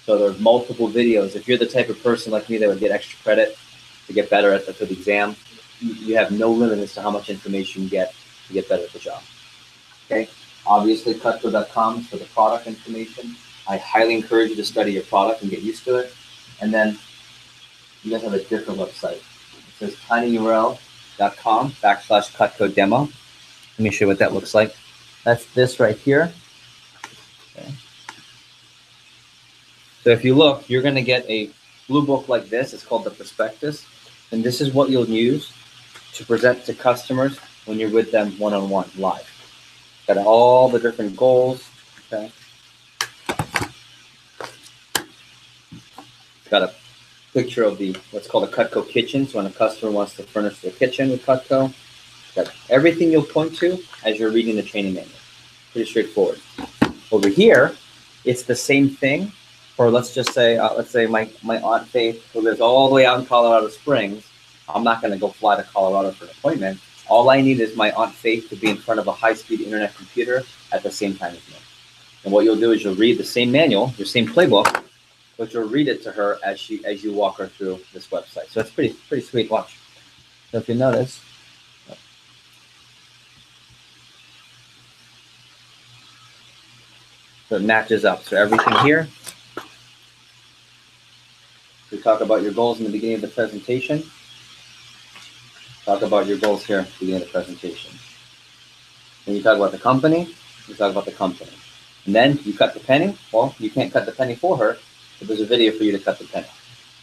So there are multiple videos. If you're the type of person like me that would get extra credit to get better for the exam, you have no limit as to how much information you get to get better at the job. Okay, obviously cutco.com for the product information. I highly encourage you to study your product and get used to it. And then you guys have a different website. It says tinyurl.com/cutco demo. Let me show you what that looks like. That's this right here. Okay. So if you look, you're going to get a blue book like this. It's called the prospectus. And this is what you'll use to present to customers when you're with them one-on-one live. Got all the different goals. Okay. Got a picture of the what's called a Cutco kitchen. So when a customer wants to furnish their kitchen with Cutco, got everything you'll point to as you're reading the training manual. Pretty straightforward. Over here, it's the same thing. For let's say my Aunt Faith, who lives all the way out in Colorado Springs. I'm not going to go fly to Colorado for an appointment. All I need is my Aunt Faith to be in front of a high-speed internet computer at the same time as me. And what you'll do is you'll read the same manual, your same playbook, but you'll read it to her as you walk her through this website. So it's pretty sweet. Watch. So if you notice, so it matches up. So everything here. We talk about your goals in the beginning of the presentation. Talk about your goals here at the beginning of the presentation. When you talk about the company, you talk about the company. And then you cut the penny. Well, you can't cut the penny for her, but there's a video for you to cut the penny.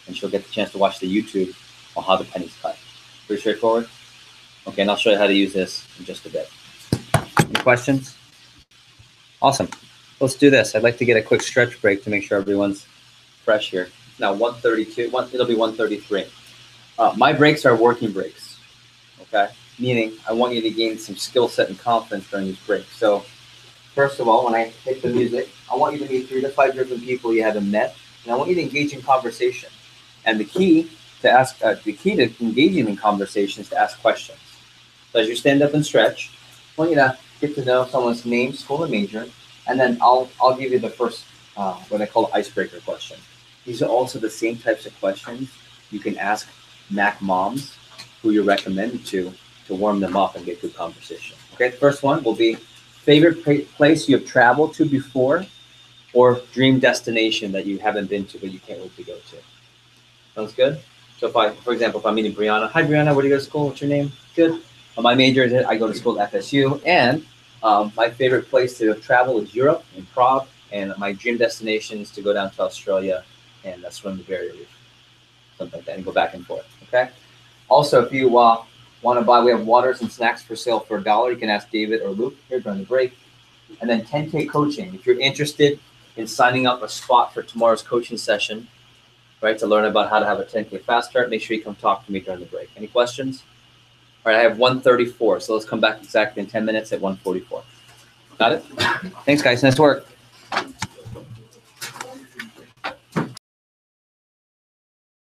And she'll get the chance to watch the YouTube on how the penny's cut. Pretty straightforward. Okay, and I'll show you how to use this in just a bit. Any questions? Awesome. Let's do this. I'd like to get a quick stretch break to make sure everyone's fresh here. It's now 1:32. It'll be 1:33. My breaks are working breaks. Okay, meaning I want you to gain some skill set and confidence during these breaks. So first of all, when I hit the music, I want you to meet 3 to 5 different people you haven't met, and I want you to engage in conversation. And the key to engaging in conversation is to ask questions. So as you stand up and stretch, I want you to get to know someone's name, school, and major, and then I'll give you the first what I call icebreaker question. These are also the same types of questions you can ask Mac moms who you're recommended to warm them up and get good conversation. Okay, the first one will be favorite place you have traveled to before or dream destination that you haven't been to but you can't wait to go to. Sounds good? So for example, if I'm meeting Brianna, hi Brianna, where do you go to school? What's your name? Good. My major is I go to school at FSU, and my favorite place to travel is Europe and Prague, and my dream destination is to go down to Australia and swim the barrier reef, something like that, and go back and forth. Okay. Also, if you want to buy, we have waters and snacks for sale for $1. You can ask David or Luke here during the break. And then 10K coaching. If you're interested in signing up a spot for tomorrow's coaching session, right, to learn about how to have a 10K fast start, make sure you come talk to me during the break. Any questions? All right, I have 1:34, so let's come back exactly in 10 minutes at 1:44. Got it? Thanks, guys. Nice work.